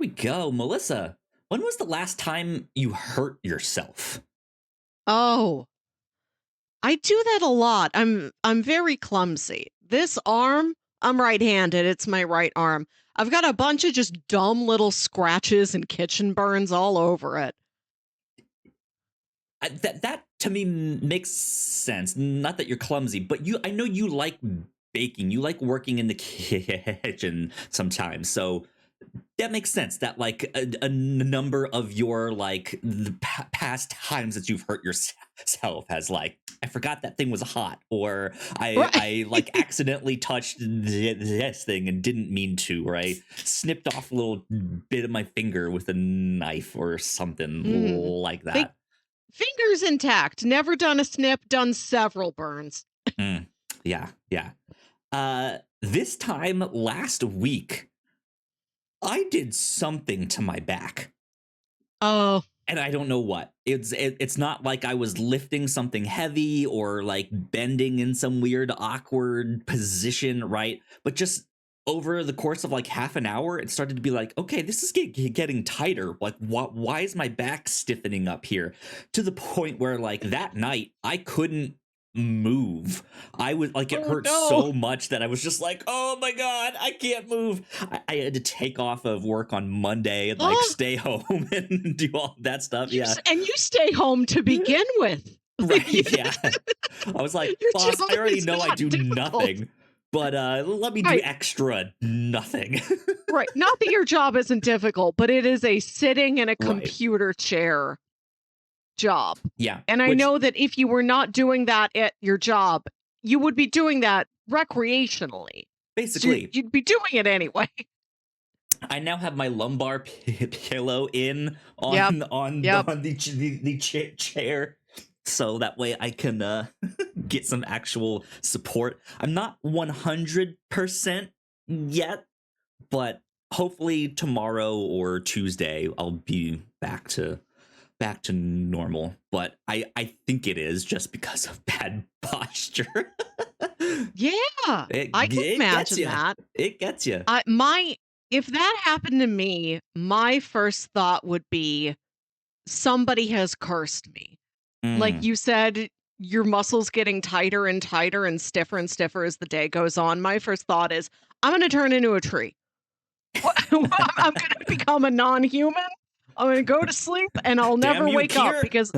we go. Melissa, when was the last time you hurt yourself? Oh, I do that a lot. I'm very clumsy. This arm, I'm right-handed. It's my right arm. I've got a bunch of just dumb little scratches and kitchen burns all over it. That to me makes sense. Not that you're clumsy, but I know you like baking. You like working in the kitchen sometimes. So that makes sense. That like a number of your like the past times that you've hurt yourself has like I forgot that thing was hot, or I Right. I like accidentally touched this thing and didn't mean to, right? Snipped off a little bit of my finger with a knife or something Mm. like Fi- that. Fingers intact. Never done a snip, done several burns. Mm, yeah, yeah. This time last week, I did something to my back. Oh, And I don't know what. It's not like I was lifting something heavy or like bending in some weird awkward position, right? But just over the course of like half an hour, it started to be like, okay, this is getting tighter. Like, why is my back stiffening up here? To the point where like that night I couldn't move. I was like, it oh hurt no. so much that I was just like, oh my god, I can't move. I had to take off of work on Monday and like Oh, stay home and do all that stuff. Yeah, and you stay home to begin with. Like, right. Yeah, I was like, your boss, job I already is know I not do difficult. nothing, but let me do Right. extra nothing. Right. Not that your job isn't difficult, but it is a sitting in a Right. computer chair job. Yeah. And I Which know that if you were not doing that at your job, you would be doing that recreationally. So basically, you'd be doing it anyway. I now have my lumbar pillow in Yep. on Yep. the chair, so that way I can get some actual support. I'm not 100% yet, but hopefully tomorrow or Tuesday I'll be back to normal. But I think it is just because of bad posture. Yeah. I can It gets imagine you. that. It gets you. My if that happened to me, my first thought would be somebody has cursed me. Like Mm. you said, your muscles getting tighter and stiffer as the day goes on. My first thought is, I'm going to turn into a tree. I'm going to become a non-human. I'm going to go to sleep and I'll Damn never you, wake up Kier. because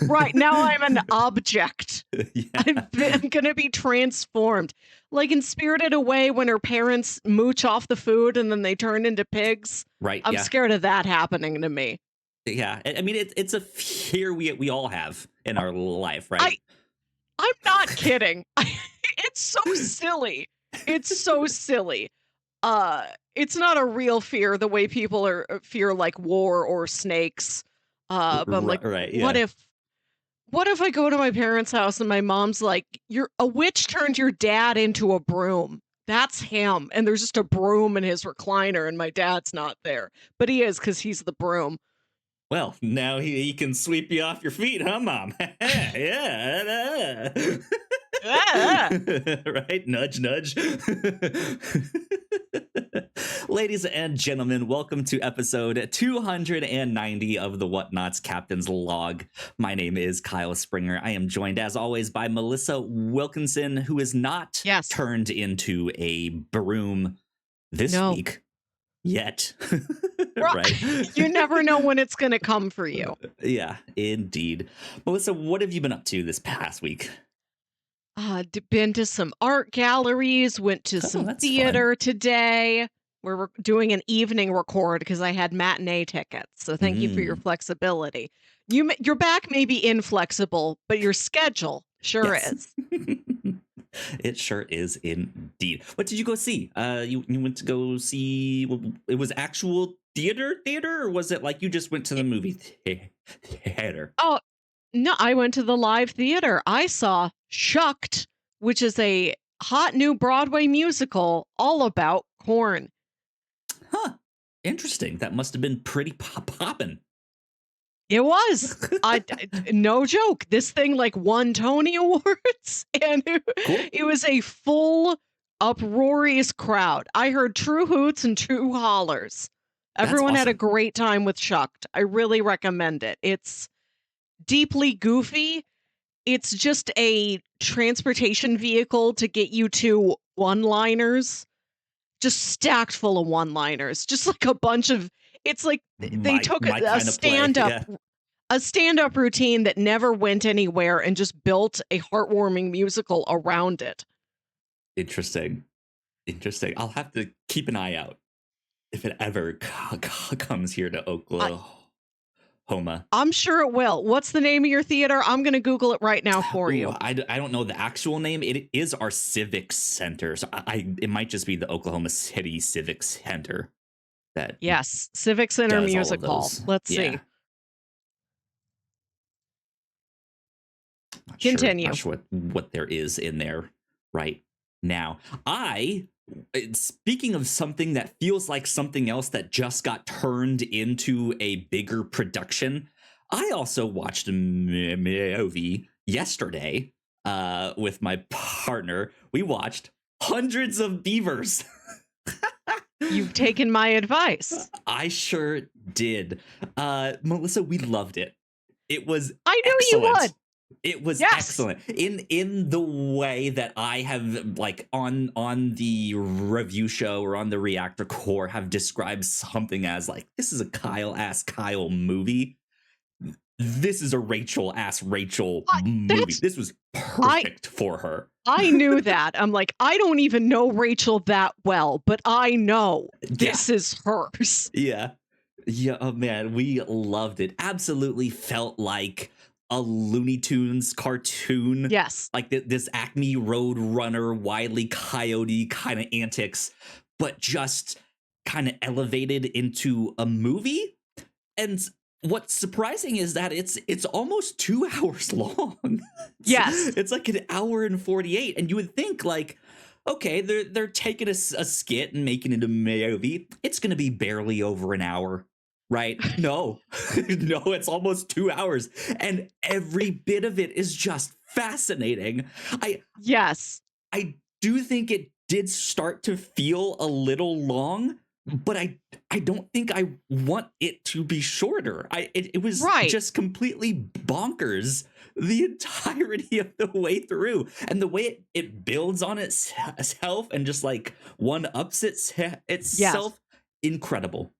right now I'm an object. Yeah. I'm going to be transformed. Like in Spirited Away when her parents mooch off the food and then they turn into pigs. Right. I'm Yeah. scared of that happening to me. Yeah. I mean, it's a fear we all have in our life, right? I'm not kidding. It's so silly. It's so silly. Uh, it's not a real fear the way people are fear like war or snakes. But I'm like, Right. Yeah. what if I go to my parents' house and my mom's like, "You're a witch turned your dad into a broom." That's him, and there's just a broom in his recliner, and my dad's not there, but he is because he's the broom. Well, now he can sweep you off your feet, huh, Mom? Yeah. Ah, Right? Nudge, nudge. Ladies and gentlemen, welcome to episode 290 of the Whatnauts Captain's Log. My name is Kyle Springer. I am joined, as always, by Melissa Wilkinson, who is not yes, turned into a broom this no. week yet. Right. Right? You never know when it's going to come for you. Yeah, indeed. Melissa, what have you been up to this past week? Been to some art galleries, went to Oh, some that's fun. theater today. We're doing an evening record because I had matinee tickets. So thank you for your Mm, flexibility. Your back may be inflexible, but your schedule sure yes. is. It sure is indeed. What did you go see? You went to go see, it was actual theater, or was it like you just went to the movie theater? Oh, no, I went to the live theater. I saw Shucked, which is a hot new Broadway musical all about corn. Huh. Interesting. That must have been pretty poppin'. It was. No joke. This thing like won Tony Awards, and Cool. it was a full uproarious crowd. I heard true hoots and true hollers. That's Everyone had a awesome. great time with Shucked. I really recommend it. It's deeply goofy. It's just a transportation vehicle to get you to one-liners, just stacked full of one-liners, just like a bunch of it's like they took My a kind of play. stand-up Yeah. routine that never went anywhere and just built a heartwarming musical around it. Interesting. Interesting. I'll have to keep an eye out if it ever comes here to I Oklahoma. I'm sure it will. What's the name of your theater? I'm gonna Google it right now for Ooh, you. I don't know the actual name. It is our civic center. So it might just be the Oklahoma City Civic Center that Yes, Civic Center does all Music of Hall. those. Let's Yeah. see. Continue. Not sure what there is in there right now. Speaking of something that feels like something else that just got turned into a bigger production, I also watched a movie yesterday with my partner. We watched Hundreds of Beavers. You've taken my advice. I sure did. Melissa, we loved it. It was I knew excellent. you would. It was Yes. excellent in the way that I have, like, on the review show or on the Reactor Core, have described something as like, this is a Kyle movie. This is a Rachel movie. This was perfect for her. I knew that. I'm like, I don't even know Rachel that well, but I know this is hers. Yeah. Oh man, we loved it. Absolutely felt like a Looney Tunes cartoon. Yes. Like this Acme Roadrunner, Wile E. Coyote kind of antics, but just kind of elevated into a movie. And what's surprising is that it's almost 2 hours long. Yes. It's like an hour and 48. And you would think, like, okay, they're taking a skit and making it a movie. It's going to be barely over an hour. Right? No, no, it's almost 2 hours. And every bit of it is just fascinating. I do think it did start to feel a little long, but I don't think I want it to be shorter. It was just completely bonkers the entirety of the way through. And the way it builds on itself and just like one ups itself, incredible.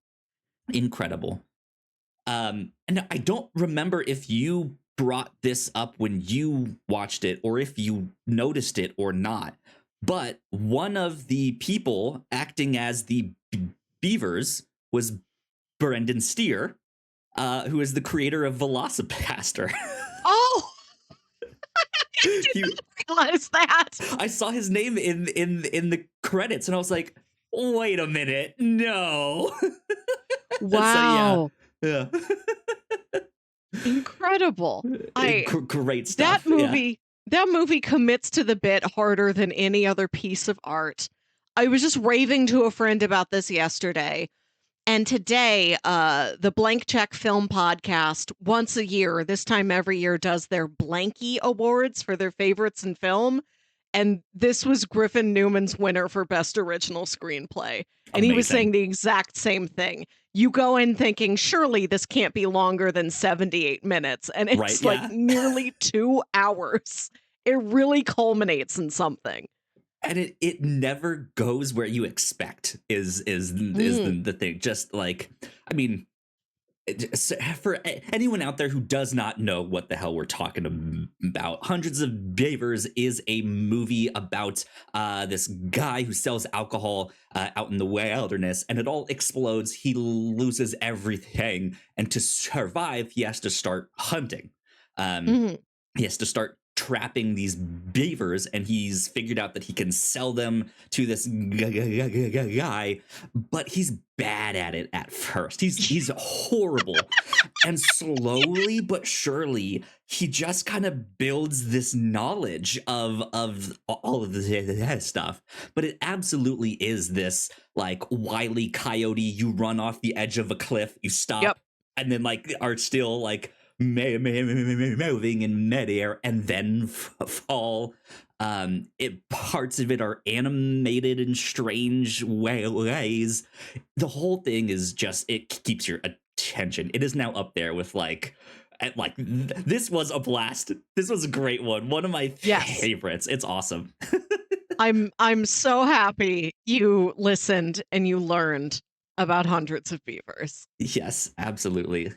And I don't remember if you brought this up when you watched it or if you noticed it or not, but one of the people acting as the beavers was Brendan Steer, who is the creator of Velocipaster. Oh, I didn't realize that. I saw his name in the credits and I was like, wait a minute, no. Wow. So, yeah. Incredible. Great stuff. That movie commits to the bit harder than any other piece of art. I was just raving to a friend about this yesterday. And today, the Blank Check Film Podcast, once a year, this time every year, does their Blanky Awards for their favorites in film. And this was Griffin Newman's winner for Best Original Screenplay. And he was saying the exact same thing. You go in thinking, surely this can't be longer than 78 minutes. And it's nearly 2 hours. It really culminates in something. And it never goes where you expect is the thing. Just like, I mean, for anyone out there who does not know what the hell we're talking about, Hundreds of Beavers is a movie about this guy who sells alcohol out in the wilderness, and it all explodes. He loses everything, and to survive, he has to start hunting. He has to start trapping these beavers, and he's figured out that he can sell them to this guy, but he's bad at it at first. He's horrible. And slowly but surely, he just kind of builds this knowledge of all of this stuff. But it absolutely is this like Wile E. Coyote, you run off the edge of a cliff, you stop, and then like are still like moving in midair and then fall. It parts of it are animated in strange ways. The whole thing is just it keeps your attention. It is now up there with this was a blast. This was a great one of my Yes. favorites. It's awesome. I'm so happy you listened and you learned about Hundreds of Beavers. Yes, absolutely.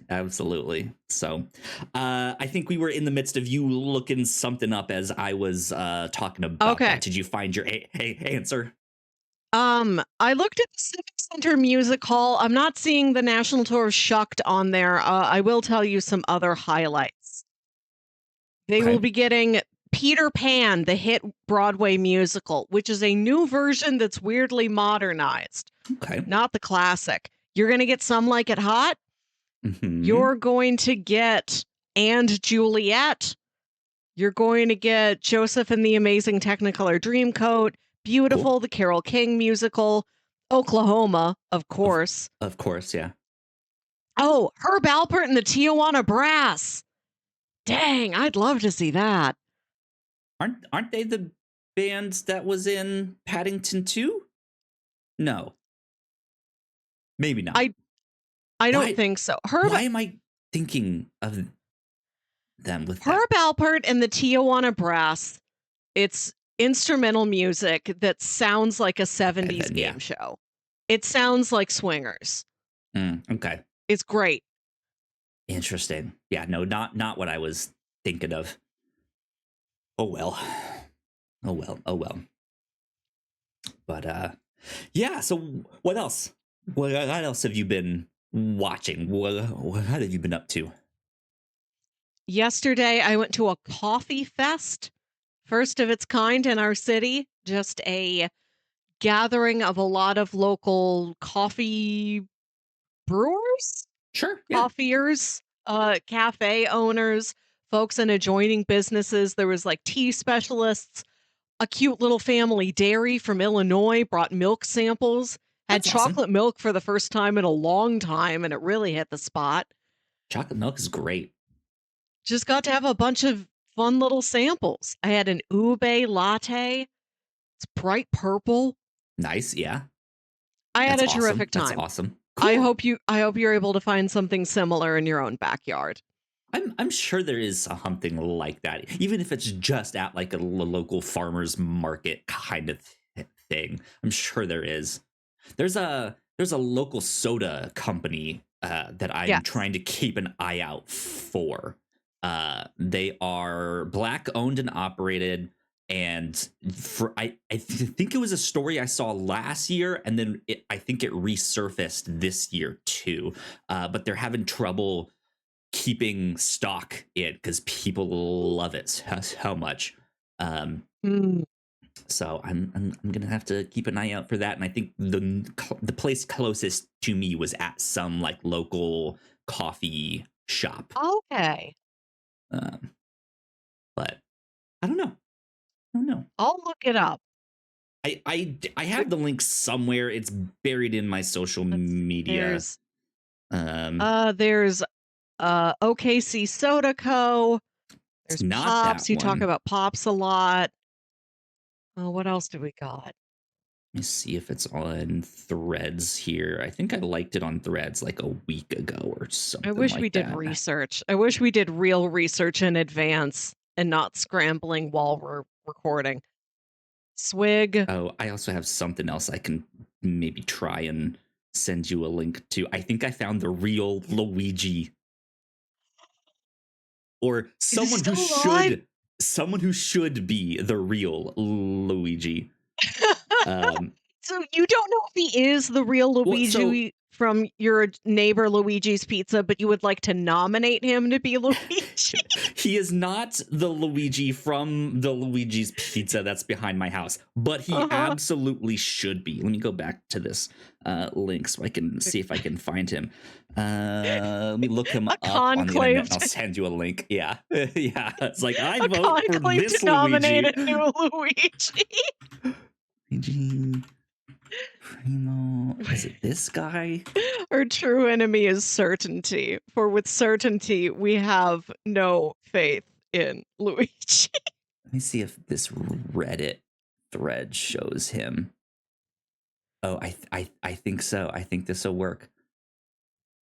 So I think we were in the midst of you looking something up as I was talking about Okay. that. Did you find your answer? I looked at the Civic Center Music Hall. I'm not seeing the National Tour of Shucked on there. I will tell you some other highlights. They will Okay. be getting Peter Pan, the hit Broadway musical, which is a new version that's weirdly modernized, Okay. not the classic. You're going to get Some Like It Hot. Mm-hmm. You're going to get And Juliet. You're going to get Joseph and the Amazing Technicolor Dreamcoat, Beautiful, Cool. the Carole King musical, Oklahoma, of course. Of course, yeah. Oh, Herb Alpert and the Tijuana Brass. Dang, I'd love to see that. Aren't they the band that was in Paddington 2? No. Maybe not. I don't think so. Why am I thinking of them with that? Herb Alpert and the Tijuana Brass. It's instrumental music that sounds like a 70s game show. It sounds like Swingers. Okay. It's great. Interesting. Yeah, no, not what I was thinking of. Oh well. But yeah, so what else? What else have you been watching? What have you been up to? Yesterday, I went to a coffee fest, first of its kind in our city. Just a gathering of a lot of local coffee brewers, Sure. Yeah. coffeers, cafe owners, folks in adjoining businesses. There was like tea specialists, a cute little family dairy from Illinois brought milk samples, had That's awesome. chocolate milk for the first time in a long time, and it really hit the spot. Chocolate milk is great. Just got to have a bunch of fun little samples. I had an ube latte. It's bright purple. Nice. Yeah. I had a terrific time. That's awesome. Cool. I hope you're able to find something similar in your own backyard. I'm sure there is something like that, even if it's just at like a local farmer's market kind of thing. I'm sure there is. There's a local soda company that I'm trying to keep an eye out for. They are Black owned and operated, and I think it was a story I saw last year, and then I think it resurfaced this year too. But they're having trouble keeping stock in because people love it so much. So I'm gonna have to keep an eye out for that. And I think the place closest to me was at some like local coffee shop. Okay. But I don't know. I'll look it up. I have the link somewhere. It's buried in my social media. There's OKC Soda Co. There's not Pops. that You talk one. about Pops a lot. What else do we got? Let me see if it's on Threads here. I think I liked it on Threads like a week ago or something. I wish like we did that. research. I wish we did real research in advance and not scrambling while we're recording. Swig. Oh, I also have something else I can maybe try and send you a link to. I think I found the real Luigi. Or someone who should be the real Luigi. So you don't know if he is the real Luigi from your neighbor Luigi's Pizza, but you would like to nominate him to be Luigi? He is not the Luigi from the Luigi's Pizza that's behind my house, but he absolutely should be. Let me go back to this link so I can see if I can find him. Let me look him up on the internet and I'll send you a link. Yeah. Yeah. It's like, I vote for this to nominate a new Luigi. Luigi Primo. Is it this guy? Our true enemy is certainty, for with certainty we have no faith in Luigi. Let me see if this Reddit thread shows him. Oh, I think so. I think this will work.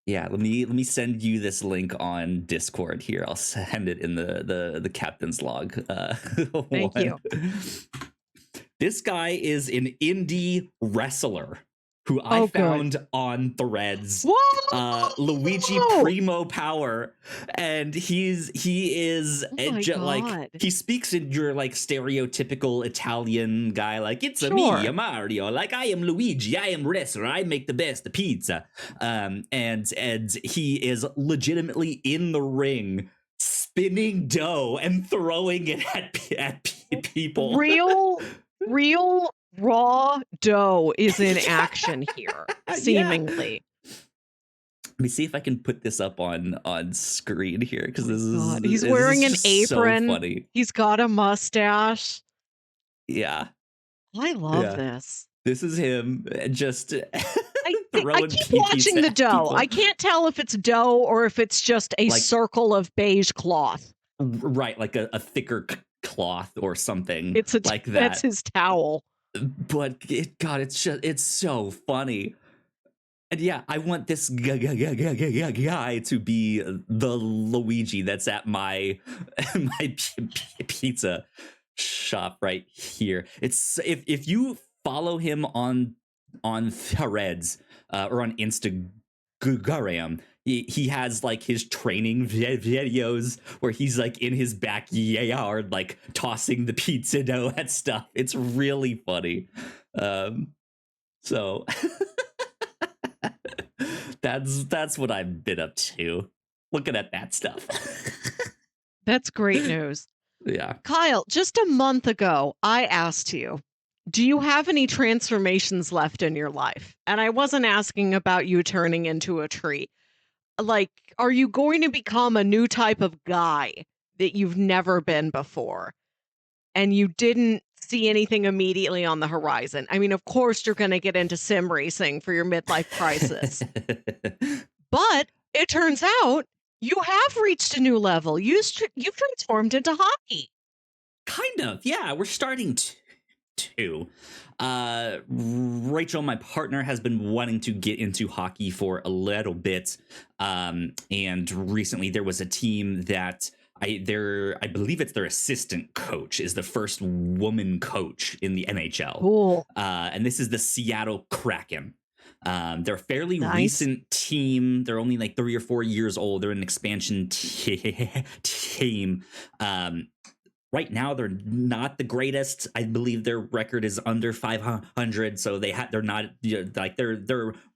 Yeah, let me send you this link on Discord here. I'll send it in the captain's log. Thank you. This guy is an indie wrestler who I found on Threads. Whoa! Luigi Primo Power, and he is like he speaks in your like stereotypical Italian guy, like it's a me, a Mario, like I am Luigi, I am wrestler, I make the best pizza, and he is legitimately in the ring spinning dough and throwing it at people. Real raw dough is in action here, seemingly. Let me see if I can put this up on screen here, because he's wearing an apron. So funny. He's got a mustache. Yeah, I love this. This is him just. I keep watching the dough. People. I can't tell if it's dough or if it's just a circle of beige cloth. Right, like a thicker cloth or something. Like that. That's his towel. But it's so funny. And yeah, I want this guy to be the Luigi that's at my pizza shop right here. It's if you follow him on Threads or on Instagram, he has like his training videos where he's like in his backyard like tossing the pizza dough at stuff. It's really funny. So that's what I've been up to, looking at that stuff. That's great news. Yeah. Kyle, just a month ago, I asked you, do you have any transformations left in your life? And I wasn't asking about you turning into a tree. Like, are you going to become a new type of guy that you've never been before? And you didn't see anything immediately on the horizon. I mean, of course, you're going to get into sim racing for your midlife crisis. But it turns out you have reached a new level. You've transformed into hockey. Kind of, yeah. We're starting to. Rachel, my partner, has been wanting to get into hockey for a little bit. And recently there was a team that I believe it's their assistant coach is the first woman coach in the NHL. Cool. And this is the Seattle Kraken. They're a fairly recent team. They're only like 3 or 4 years old. They're an expansion team. Right now, they're not the greatest. I believe their record is under 500. So they're not like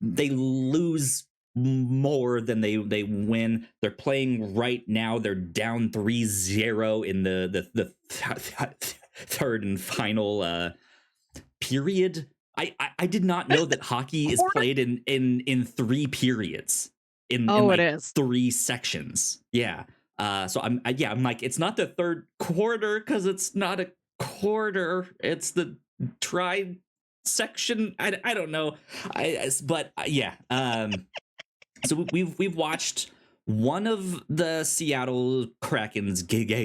they lose more than they win. They're playing right now. They're down 3-0 in the third and final period. I did not know that hockey is played in 3 periods. In like it is 3 sections. Yeah. So I'm like, it's not the third quarter because it's not a quarter. It's the tri section. I don't know. Yeah. So we've watched one of the Seattle Kraken's games.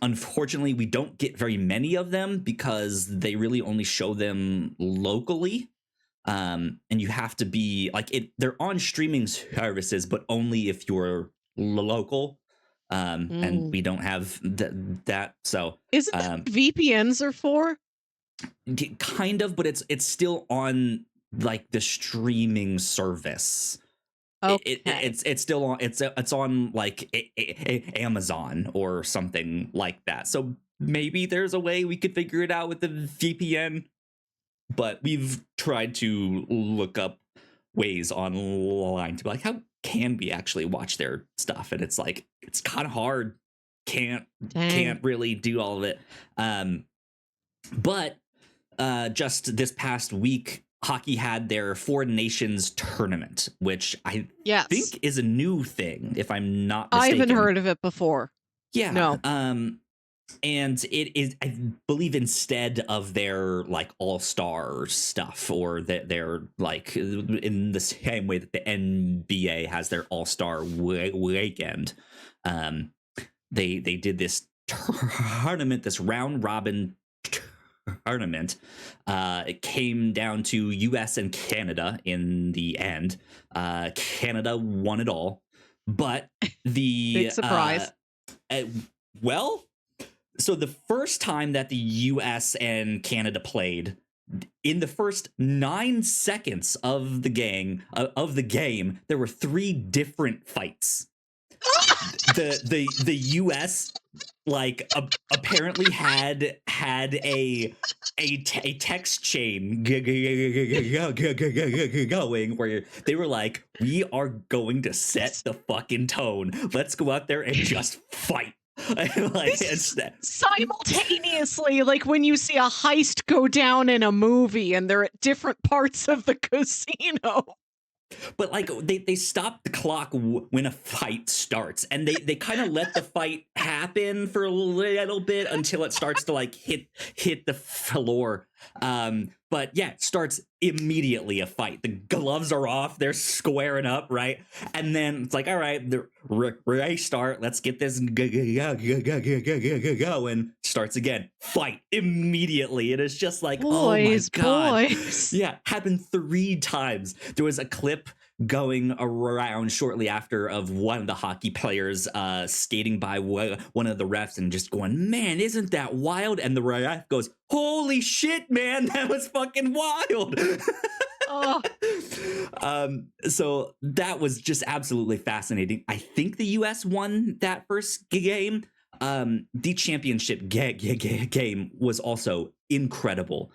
Unfortunately, we don't get very many of them because they really only show them locally. And you have to be like they're on streaming services, but only if you're local. And we don't have that. So isn't that what VPNs are for? Kind of, but it's still on like the streaming service. Okay. It's still on. It's on like Amazon or something like that. So maybe there's a way we could figure it out with the VPN. But we've tried to look up ways online to be like, how can we actually watch their stuff? And it's like, it's kind of hard. Can't really do all of it. But just this past week, hockey had their Four Nations tournament, which I think is a new thing, if I'm not mistaken. I haven't heard of it before. Yeah. No. And it is, I believe, instead of their like all-star stuff, or that they're like in the same way that the NBA has their all-star weekend. Um, they did this tournament, this round robin tournament. It came down to US and Canada in the end. Canada won it all, but Big surprise. uh, well, so the first time that the US and Canada played, in the first 9 seconds of the game, there were 3 different fights. The US apparently had a text chain going where they were like, we are going to set the fucking tone, let's go out there and just fight. Like, it's simultaneously, like when you see a heist go down in a movie and they're at different parts of the casino. But like they stop the clock when a fight starts, and they kind of let the fight happen for a little bit until it starts to like hit the floor. But yeah, it starts immediately a fight. The gloves are off, they're squaring up, right? And then it's like, all right, the restart. Let's get this going. Starts again. Fight immediately. And it's just like, boys, oh my god, boys. yeah, happened 3 times. There was a clip going around shortly after of one of the hockey players skating by one of the refs and just going, man, isn't that wild? And the ref goes, holy shit, man, that was fucking wild. Oh. So that was just absolutely fascinating. I think the US won that first game. The championship game was also incredible.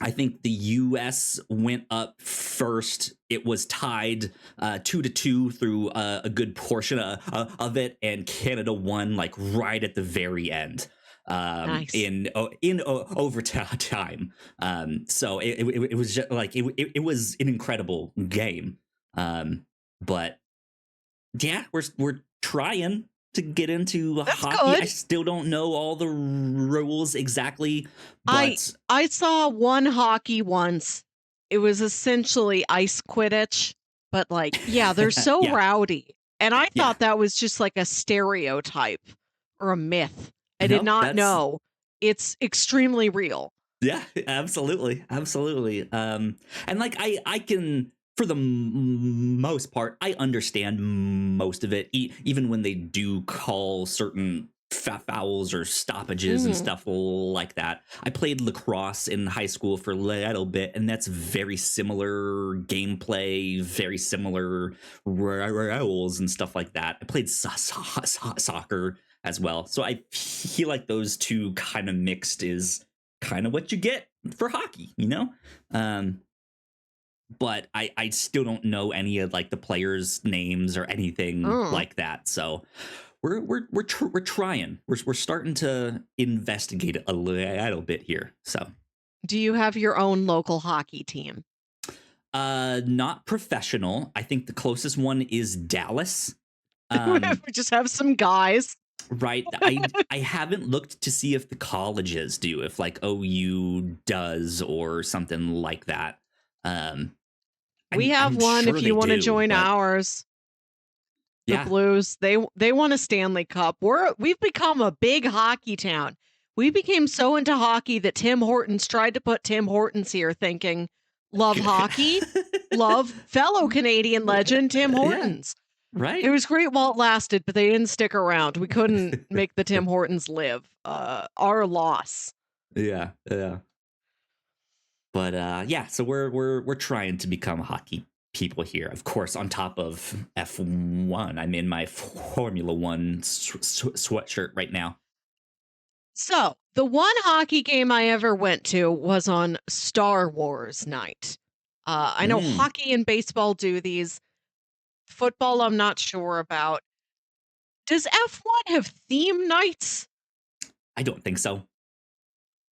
I think the US went up first. It was tied 2-2 through a good portion of it, and Canada won like right at the very end. Nice. in overtime. So it was just like it was an incredible game. But yeah, we're trying to get into hockey. Good. I still don't know all the rules exactly, but I saw one hockey once. It was essentially ice Quidditch, but like, yeah, they're so Yeah. rowdy. And I thought that was just like a stereotype or a myth. I did not know. It's extremely real. Yeah, absolutely. And like I can, for the most part, I understand most of it, even when they do call certain fouls or stoppages and stuff like that. I played lacrosse in high school for a little bit, and that's very similar gameplay, very similar rules and stuff like that. I played soccer as well, so I feel like those two kind of mixed is kind of what you get for hockey, you know? But I still don't know any of like the players' names or anything like that. So we're trying. We're starting to investigate a little bit here. So, do you have your own local hockey team? Not professional. I think the closest one is Dallas. We just have some guys. Right. I haven't looked to see if the colleges do, if like OU does or something like that. We have one sure if you want to join ours. The Blues, they won a Stanley Cup. We've become a big hockey town. We became so into hockey that Tim Hortons tried to put Tim Hortons here, thinking, love hockey, love fellow Canadian legend Tim Hortons. Yeah. Right. It was great while it lasted, but they didn't stick around. We couldn't make the Tim Hortons live. Our loss. Yeah. But yeah, so we're trying to become hockey people here. Of course, on top of F1, I'm in my Formula One sweatshirt right now. So the one hockey game I ever went to was on Star Wars night. I know hockey and baseball do these. Football, I'm not sure about. Does F1 have theme nights? I don't think so.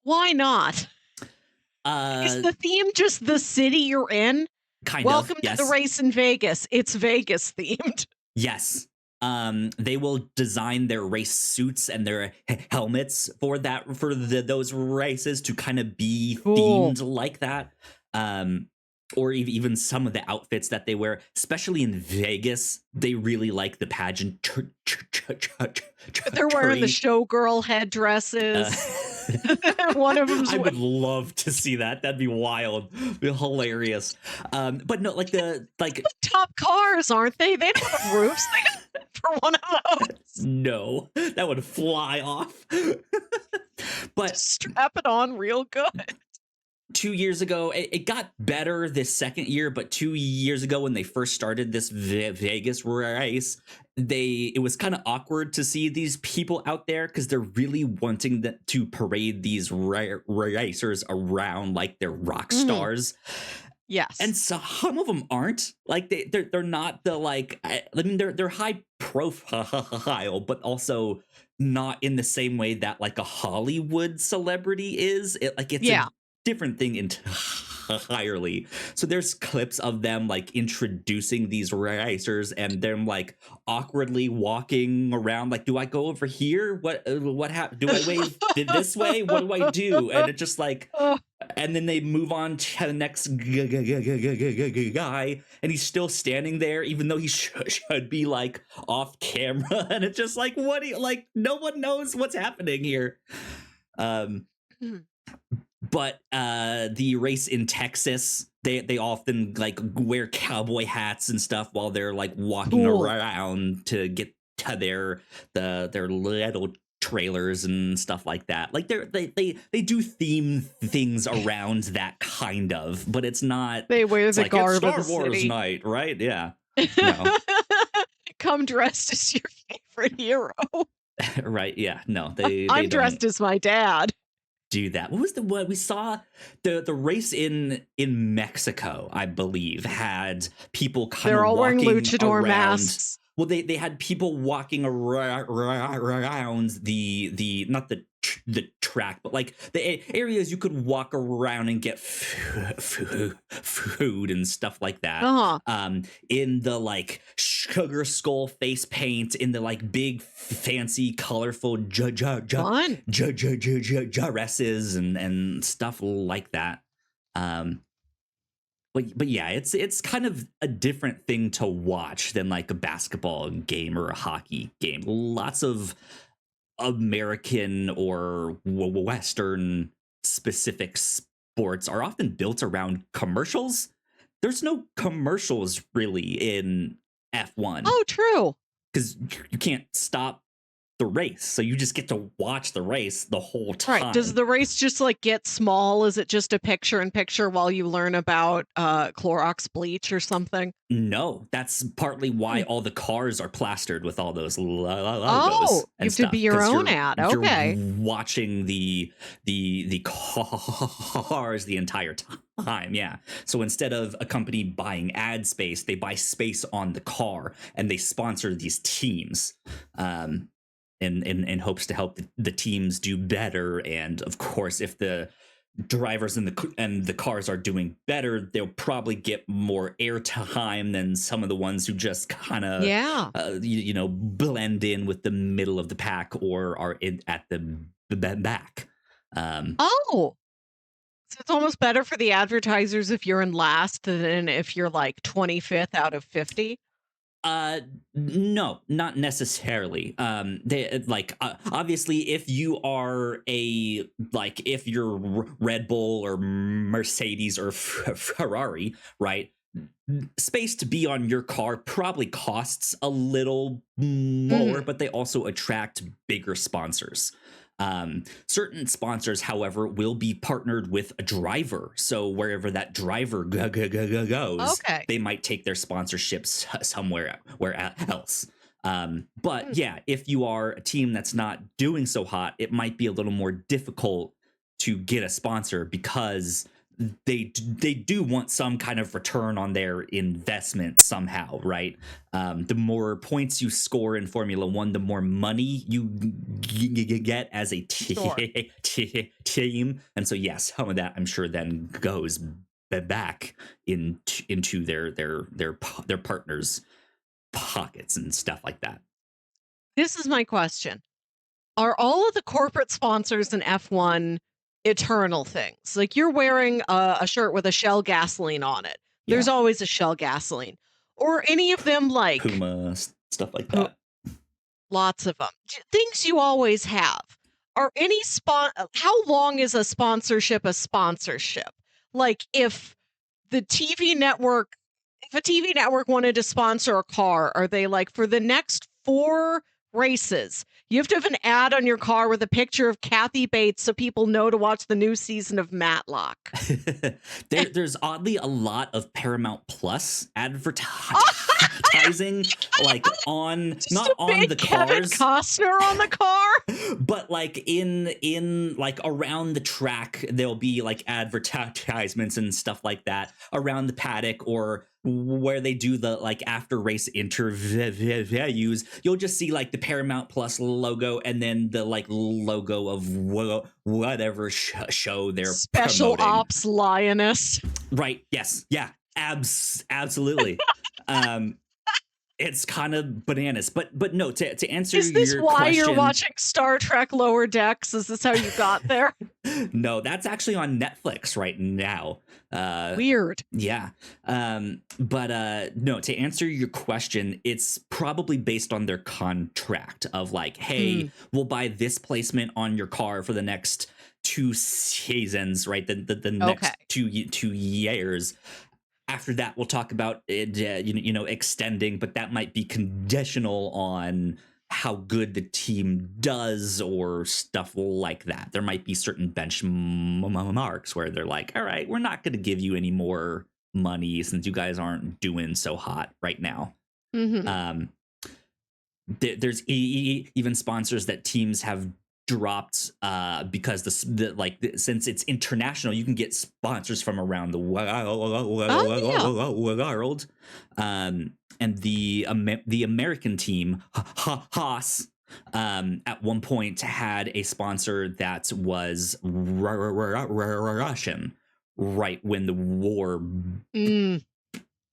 Why not? Is the theme just the city you're in? Welcome to the race in Vegas. It's Vegas themed. Yes. They will design their race suits and their helmets for those races to kind of be themed like that. or even some of the outfits that they wear, especially in Vegas. They really like the pageantry. They're wearing the showgirl headdresses. One of them's I would love to see that. That'd be wild. Be hilarious. But no, like the top cars, aren't they? They don't have roofs. They got for one of those. No, that would fly off. But just strap it on real good. 2 years ago, it got better this second year, but 2 years ago when they first started this Vegas race, it was kind of awkward to see these people out there because they're really wanting to parade these racers around like they're rock stars. Yes. And some of them aren't. Like they're not the like I mean they're high profile, but also not in the same way that like a Hollywood celebrity is. It's a different thing entirely. So there's clips of them like introducing these racers and them like awkwardly walking around like, do I go over here? What happened? Do I wave this way? What do I do? And it just like and then they move on to the next guy and he's still standing there even though he should be like off camera. And it's just like, what do you like? No one knows what's happening here. But the race in Texas, they often like wear cowboy hats and stuff while they're like walking around to get to their little trailers and stuff like that. Like they do theme things around that kind of, but it's not. They wear the garb Star of the Wars city. night, right? Yeah. No. Come dressed as your favorite hero. Right? Yeah. No. I'm dressed as my dad. Do that. What was what we saw? The race in Mexico, I believe, had people kind They're of all wearing luchador around. masks. Well, they had people walking around the not the track, but like the areas you could walk around and get food and stuff like that. In the like sugar skull face paint, in the like big fancy colorful dresses and stuff like that. But yeah, it's kind of a different thing to watch than like a basketball game or a hockey game. Lots of American or Western specific sports are often built around commercials. There's no commercials really in F1. Oh, true. Because you can't stop the race, so you just get to watch the race the whole time. Right. Does the race just like get small? Is it just a picture-in-picture while you learn about Clorox bleach or something? No, that's partly why all the cars are plastered with all those logos. Oh, you have stuff, to be your own ad. Okay. You're watching the cars the entire time. Yeah. So instead of a company buying ad space, they buy space on the car and they sponsor these teams. In hopes to help the teams do better. And of course, if the drivers and the cars are doing better, they'll probably get more airtime than some of the ones who just kind of blend in with the middle of the pack or are at the back. So it's almost better for the advertisers if you're in last than if you're like 25th out of 50. No, not necessarily. They like obviously if you are if you're Red Bull or Mercedes or Ferrari, right? Space to be on your car probably costs a little more, but they also attract bigger sponsors. Certain sponsors, however, will be partnered with a driver. So wherever that driver goes, they might take their sponsorships somewhere else. But yeah, if you are a team that's not doing so hot, it might be a little more difficult to get a sponsor because they do want some kind of return on their investment somehow, right? The more points you score in Formula One, the more money you get as a team. And so, yes, some of that I'm sure then goes back into their partners' pockets and stuff like that. This is my question. Are all of the corporate sponsors in F1 eternal things. Like you're wearing a shirt with a Shell gasoline on it. There's Yeah. always a Shell gasoline. Or any of them like Puma, stuff like that. lots of them. Things you always have. Are any how long is a sponsorship a sponsorship? Like if the TV network if a TV network wanted to sponsor a car, are they like for the next 4 races, you have to have an ad on your car with a picture of Kathy Bates so people know to watch the new season of Matlock? There's oddly a lot of Paramount Plus advertising, like on Just not a on big the Kevin cars, Costner on the car. but like in like around the track, there'll be like advertisements and stuff like that around the paddock or where they do the like after race interviews. You'll just see like the Paramount Plus logo and then the like logo of whatever show they're Special promoting. Ops Lioness. Right. Yes. Yeah. Absolutely. It's kind of bananas, but no. To answer Is this your why question, you're watching Star Trek Lower Decks? Is this how you got there? no, that's actually on Netflix right now. Weird. Yeah. But no, to answer your question, it's probably based on their contract of like, hey, we'll buy this placement on your car for the next 2 seasons, right? The next 2 years. After that, we'll talk about it, extending, but that might be conditional on how good the team does or stuff like that. There might be certain benchmarks where they're like, all right, we're not going to give you any more money since you guys aren't doing so hot right now. Mm-hmm. There's even sponsors that teams have dropped because since it's international, you can get sponsors from around the world. And the American team Haas at one point had a sponsor that was Russian right when the war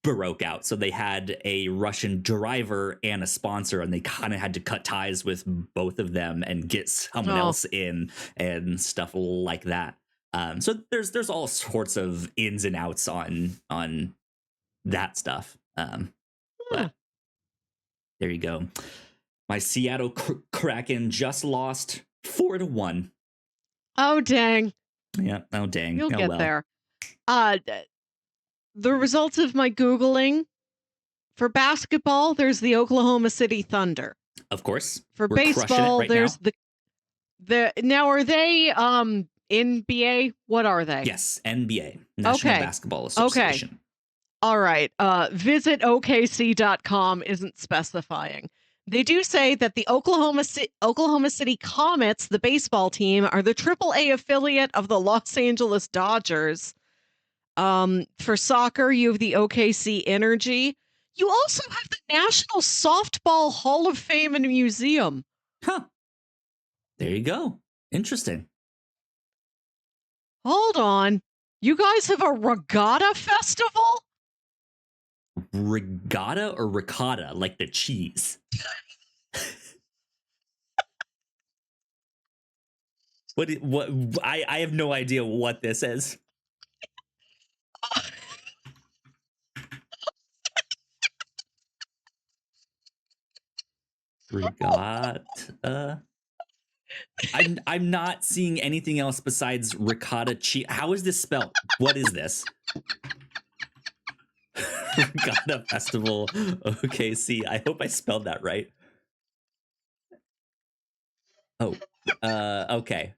broke out, so they had a Russian driver and a sponsor, and they kind of had to cut ties with both of them and get someone else in and stuff like that. So there's all sorts of ins and outs on that stuff. But there you go. My Seattle Kraken just lost 4-1. Oh dang. Yeah. Oh dang. You'll get well. there. The results of my Googling for basketball, there's the Oklahoma City Thunder. Of course. For We're baseball, right there's now. the now are they NBA? What are they? Yes, NBA, National Basketball Association. Okay. All right. Visit OKC.com isn't specifying. They do say that the Oklahoma City Comets, the baseball team, are the AAA affiliate of the Los Angeles Dodgers. For soccer, you have the OKC Energy. You also have the National Softball Hall of Fame and Museum. Huh. There you go. Interesting. Hold on. You guys have a regatta festival? Regatta or ricotta, like the cheese? What I have no idea what this is. Regatta. I'm not seeing anything else besides ricotta cheese. How is this spelled? What is this? Regatta Festival OKC. I hope I spelled that right. Oh, okay.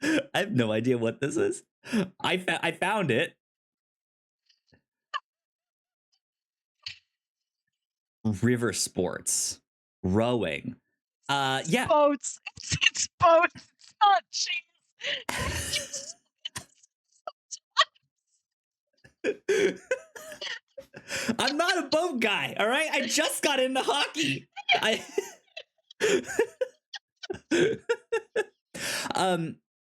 I have no idea what this is. I found it. River sports, rowing. Yeah. Boats. It's boats. It's not cheese. I'm not a boat guy, all right? I just got into hockey.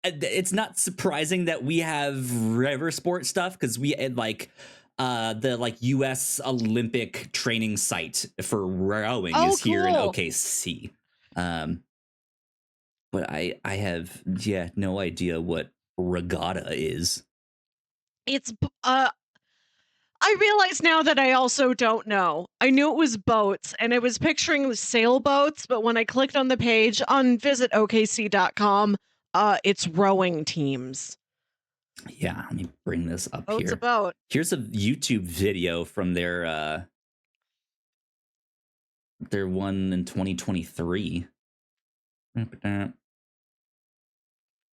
It's not surprising that we have river sport stuff because we had like the like US Olympic training site for rowing is here in OKC. but I have no idea what regatta is. It's I realize now that I also don't know. I knew it was boats, and I was picturing the sailboats, but when I clicked on the page on visitokc.com, it's rowing teams. Yeah, let me bring this up Boat's a here. boat. Here's a YouTube video from their one in 2023.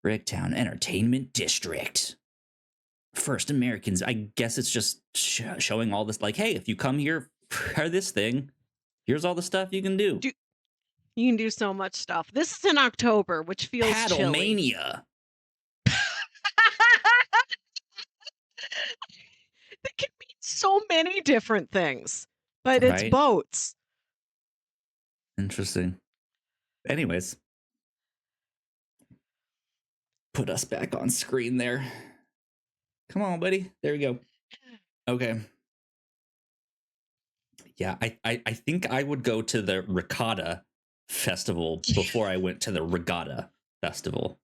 Bricktown Entertainment District. First Americans. I guess it's just showing all this, like, hey, if you come here for this thing, here's all the stuff you can do. You can do so much stuff. This is in October, which feels chilly. Paddlemania. It can mean so many different things, but it's Right? boats. Interesting. Anyways, put us back on screen there. Come on, buddy. There we go. Okay. Yeah, I think I would go to the Ricotta festival before I went to the regatta festival.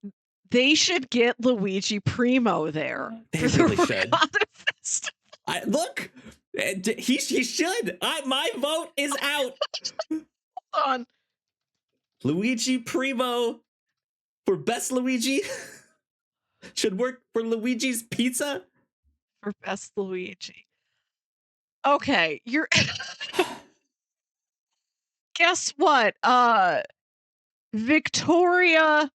They should get Luigi Primo there. They for really the should. Regatta Festival. Look, he should. My vote is out. Hold on. Luigi Primo for best Luigi should work for Luigi's Pizza. For best Luigi. Okay, you're guess what? Victoria,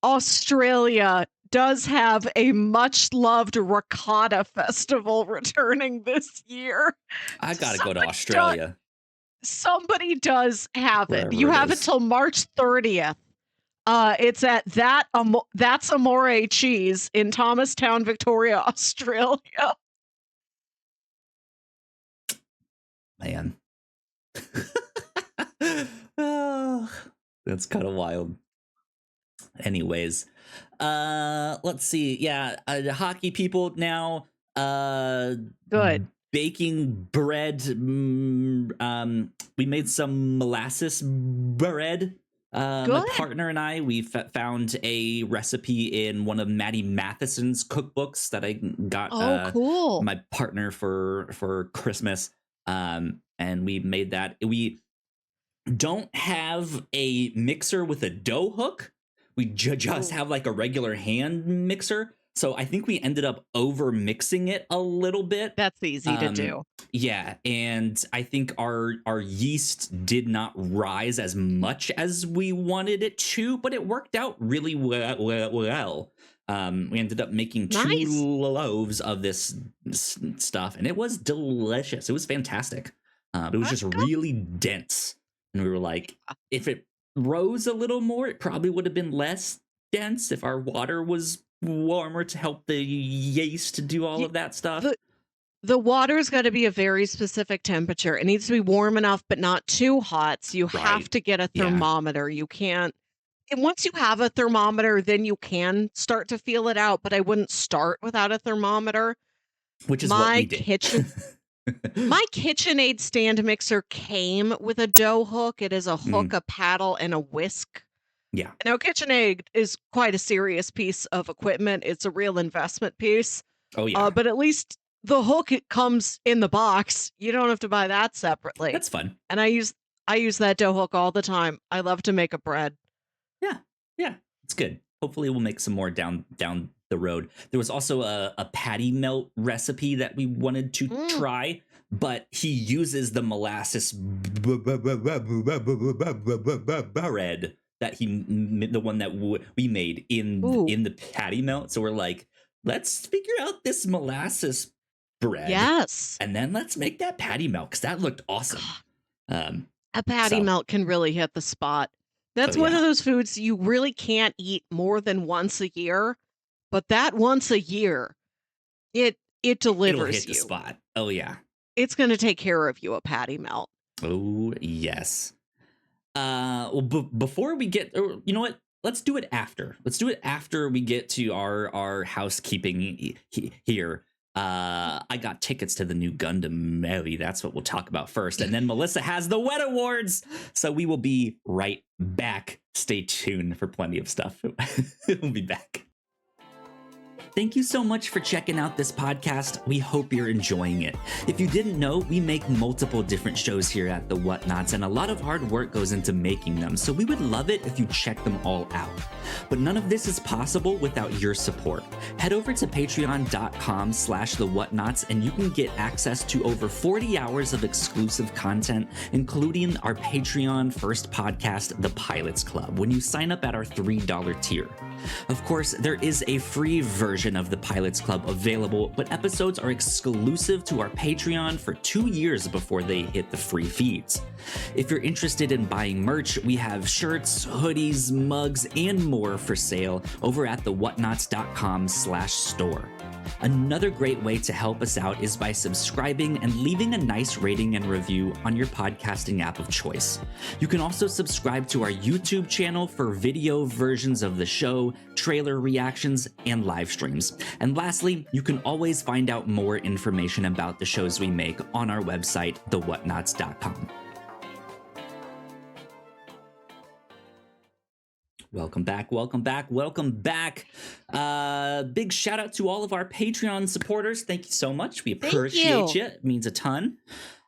Australia does have a much loved Ricotta festival returning this year. I gotta go to Australia. Somebody does have it. Wherever You it have is. it till March 30th. It's at That's Amore Cheese in Thomastown, Victoria, Australia. Man. Oh, that's kind of wild. Anyways, let's see. Yeah, the hockey people now Good. baking bread. We made some molasses bread. My Good. partner and I, we found a recipe in one of Maddie Matheson's cookbooks that I got Cool. my partner for Christmas. And we made that. We don't have a mixer with a dough hook. We just have like a regular hand mixer. So I think we ended up over mixing it a little bit. That's easy to do. Yeah, and I think our yeast did not rise as much as we wanted it to, but it worked out really well. We ended up making two loaves of this stuff, and it was delicious. It was fantastic. It was just really dense, and we were like, if it rose a little more, it probably would have been less dense if our water was warmer to help the yeast to do all of that stuff. The water's got to be a very specific temperature. It needs to be warm enough, but not too hot. So you have to get a thermometer. You can't. And once you have a thermometer, then you can start to feel it out. But I wouldn't start without a thermometer. Which is what we did. My KitchenAid stand mixer came with a dough hook. It is a hook, a paddle, and a whisk. Yeah. Now, KitchenAid is quite a serious piece of equipment. It's a real investment piece. Oh, yeah. But at least the hook, it comes in the box. You don't have to buy that separately. That's fun. And I use that dough hook all the time. I love to make a bread. Yeah, it's good. Hopefully we'll make some more down the road. There was also a patty melt recipe that we wanted to try, but he uses the molasses bread that the one that we made in the patty melt. So we're like, let's figure out this molasses bread. Yes. And then let's make that patty melt, because that looked awesome. A patty melt can really hit the spot. That's one of those foods you really can't eat more than once a year, but that once a year, it delivers. It'll hit the spot. Oh yeah, it's going to take care of you. A patty melt. Oh yes. Well, before we get, you know what? Let's do it after. Let's do it after we get to our housekeeping here. I got tickets to the new Gundam movie. That's what we'll talk about first. And then Melissa has the Wet Awards. So we will be right back. Stay tuned for plenty of stuff. We'll be back. Thank you so much for checking out this podcast. We hope you're enjoying it. If you didn't know, we make multiple different shows here at the Whatnauts, and a lot of hard work goes into making them, so we would love it if you check them all out. But none of this is possible without your support. Head over to patreon.com/thewhatnauts and you can get access to over 40 hours of exclusive content, including our Patreon first podcast, The Pilots Club, when you sign up at our $3 tier. Of course, there is a free version of the Pilots Club available, but episodes are exclusive to our Patreon for 2 years before they hit the free feeds. If you're interested in buying merch, we have shirts, hoodies, mugs, and more for sale over at thewhatnauts.com/store. Another great way to help us out is by subscribing and leaving a nice rating and review on your podcasting app of choice. You can also subscribe to our YouTube channel for video versions of the show, trailer reactions, and live streams. And lastly, you can always find out more information about the shows we make on our website, thewhatnauts.com. Welcome back, welcome back, welcome back. Big shout out to all of our Patreon supporters. Thank you so much. We appreciate you. It means a ton.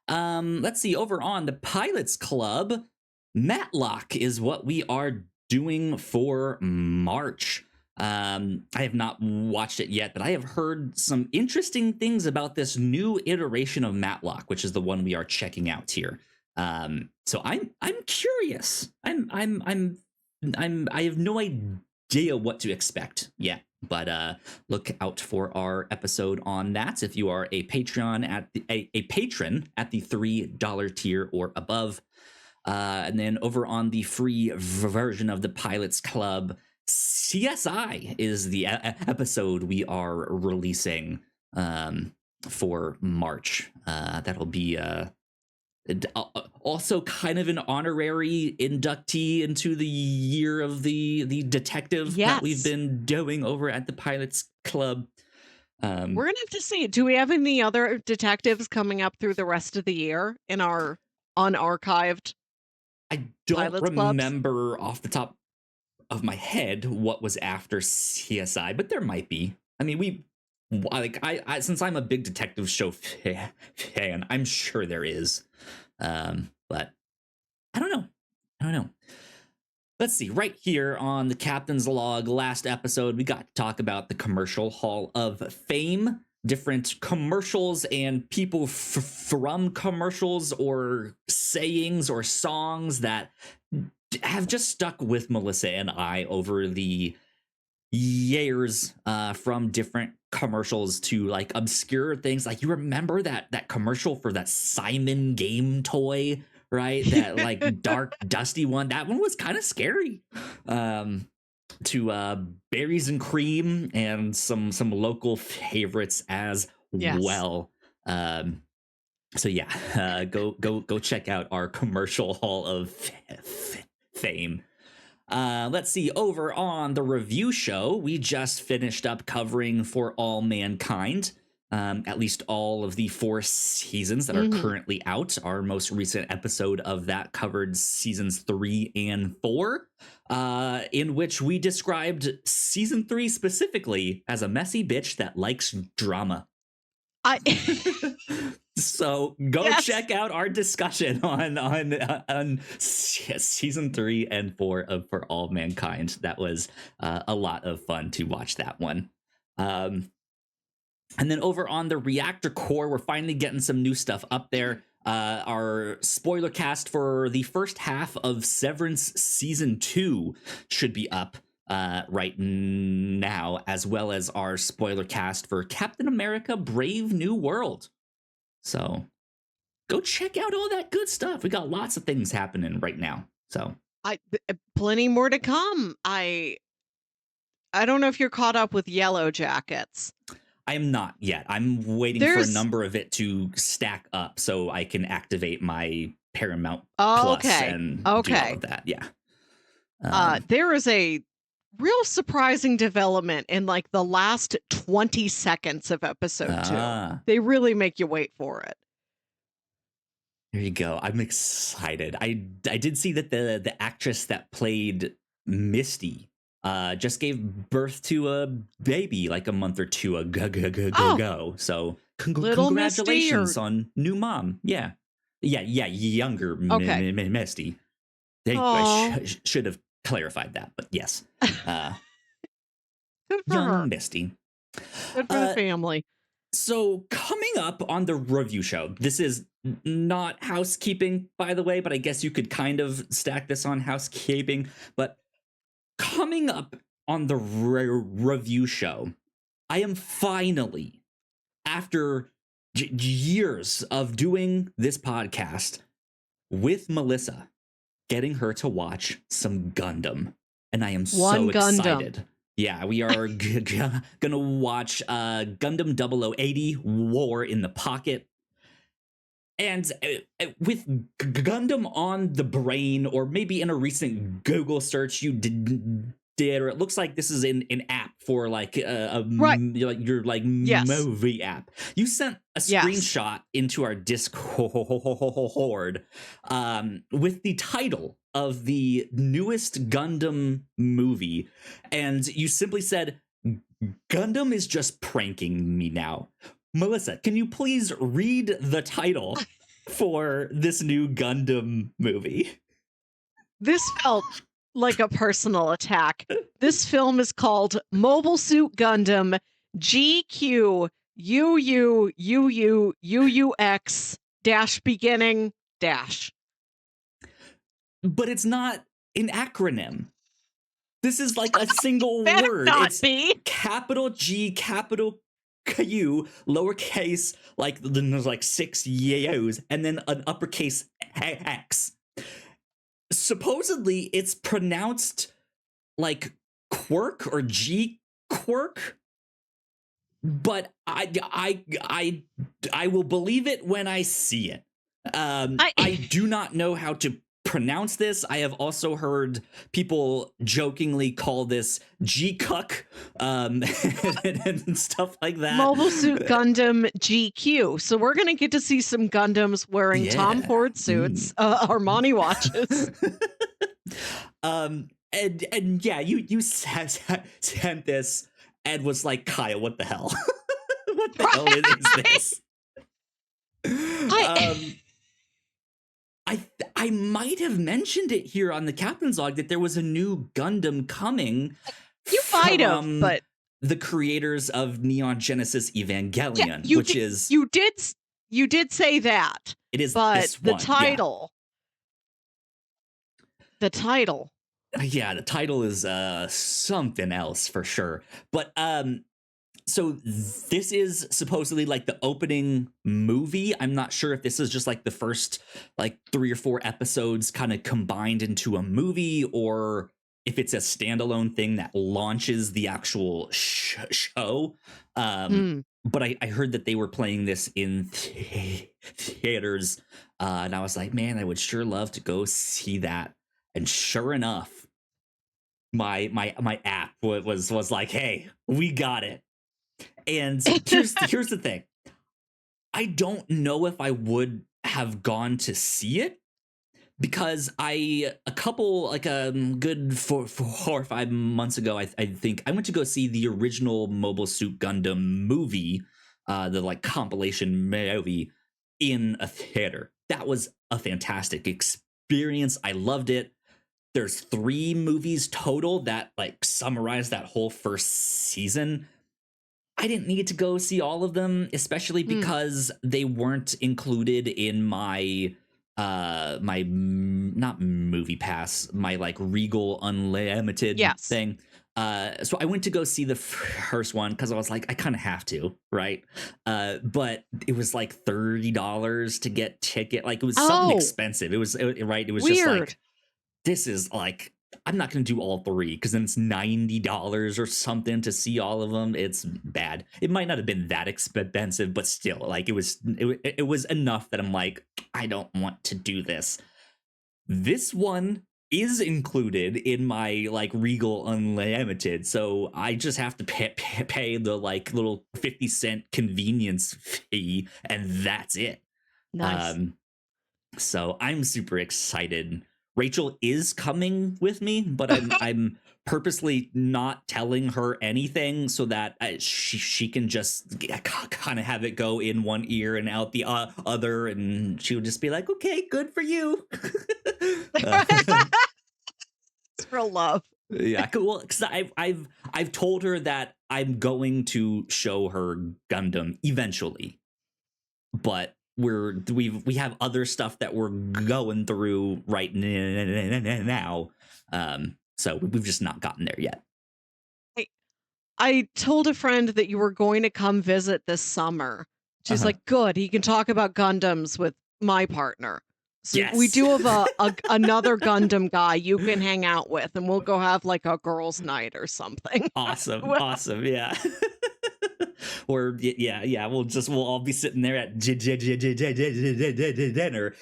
Let's see, over on the Pilots Club, Matlock is what we are doing for March. I have not watched it yet, but I have heard some interesting things about this new iteration of Matlock, which is the one we are checking out here. So I'm curious. I have no idea what to expect yet, but look out for our episode on that if you are a patron at a patron at the $3 tier or above. And then over on the free version of the Pilots Club, CSI is the episode we are releasing for March. That'll be also kind of an honorary inductee into the year of the detective that we've been doing over at the Pilots Club. We're gonna have to see. Do we have any other detectives coming up through the rest of the year in our unarchived? I don't remember off the top of my head what was after CSI, but there might be. I mean, I since I'm a big detective show fan, I'm sure there is. But I don't know. Let's see, right here on the Captain's Log, last episode, we got to talk about the Commercial Hall of Fame, different commercials and people from commercials or sayings or songs that have just stuck with Melissa and I over the years, from different commercials to like obscure things. Like, you remember that commercial for that Simon game toy, right? That like dark dusty one. That one was kind of scary. To Berries and Cream and some local favorites as well. So yeah, go check out our Commercial Hall of Fame. Let's see, over on the review show, we just finished up covering For All Mankind, at least all of the 4 seasons that are currently out. Our most recent episode of that covered seasons 3 and 4, in which we described season 3 specifically as a messy bitch that likes drama. So go check out our discussion on season 3 and 4 of For All Mankind. That was a lot of fun to watch that one. And then over on the Reactor Core, we're finally getting some new stuff up there. Our spoiler cast for the first half of Severance season 2 should be up right now, as well as our spoiler cast for Captain America Brave New World. So go check out all that good stuff. We got lots of things happening right now. So plenty more to come. I don't know if you're caught up with Yellow Jackets. I am not yet. I'm waiting for a number of it to stack up so I can activate my Paramount Plus and do all of that. Yeah. There is a real surprising development in like the last 20 seconds of episode 2. They really make you wait for it. There you go. I'm excited. I did see that the actress that played Misty just gave birth to a baby like a month or two ago. So Little Misty congratulations on new mom. Yeah, younger Okay. Misty. There you go. I should have clarified that, but yes, Good for young her. Misty. Good for the family. So coming up on the review show, this is not housekeeping, by the way, but I guess you could kind of stack this on housekeeping. But coming up on the review show, I am finally, after years of doing this podcast with Melissa, getting her to watch some Gundam. And I am so excited. Yeah, we are gonna watch Gundam 0080 War in the Pocket. And with Gundam on the brain, or maybe in a recent Google search you did, or it looks like this is an app for like your like movie app. You sent a screenshot into our Discord with the title of the newest Gundam movie, and you simply said, Gundam is just pranking me now. Melissa, can you please read the title for this new Gundam movie? This felt like a personal attack. This film is called Mobile Suit Gundam GQUUUUUX beginning . But it's not an acronym. This is like a single word. It's capital G, capital Q, lowercase, like there's like 6 O's, and then an uppercase X. Supposedly, it's pronounced like quirk or G quirk, but I will believe it when I see it. I do not know how to pronounce this. I have also heard people jokingly call this G-Cuck and stuff like that. Mobile Suit Gundam GQ. So we're going to get to see some Gundams wearing Tom Ford suits, Armani watches. And yeah, you sent this and was like, Kyle, what the hell? What the hell is this? I might have mentioned it here on the Captain's Log that there was a new Gundam coming. You might have, but the creators of Neon Genesis Evangelion, you did say that. It is, but the title. The title. Yeah, the title is something else for sure. But so this is supposedly like the opening movie. I'm not sure if this is just like the first like 3 or 4 episodes kind of combined into a movie, or if it's a standalone thing that launches the actual show. But I heard that they were playing this in theaters, and I was like, man, I would sure love to go see that. And sure enough, my app was like, hey, we got it. And here's the thing. I don't know if I would have gone to see it, because a good 4 or 5 months ago, I think I went to go see the original Mobile Suit Gundam movie, the like compilation movie, in a theater. That was a fantastic experience. I loved it. There's 3 movies total that like summarize that whole first season. I didn't need to go see all of them, especially because they weren't included in my my not movie pass, my like Regal Unlimited thing. So I went to go see the first one because I was like, I kind of have to, right? But it was like $30 to get ticket. Like it was something expensive. It was right. It was weird. Just like, this is like, I'm not going to do all 3 because then it's $90 or something to see all of them. It's bad. It might not have been that expensive, but still, like it was enough that I'm like, I don't want to do this. This one is included in my like Regal Unlimited, so I just have to pay the like little 50-cent convenience fee, and that's it. Nice. Um, so I'm super excited. Rachel is coming with me, but I'm purposely not telling her anything so that she can just kind of have it go in one ear and out the other, and she would just be like, "Okay, good for you." uh, It's real love. yeah, well, because I've told her that I'm going to show her Gundam eventually, but we have other stuff that we're going through right now, so we've just not gotten there yet. I told a friend that you were going to come visit this summer. She's Uh-huh. like, good, he can talk about Gundams with my partner. So we Yes. do have another Gundam guy you can hang out with, and we'll go have like a girls' night or something. Awesome, yeah. Or yeah, we'll all be sitting there at dinner,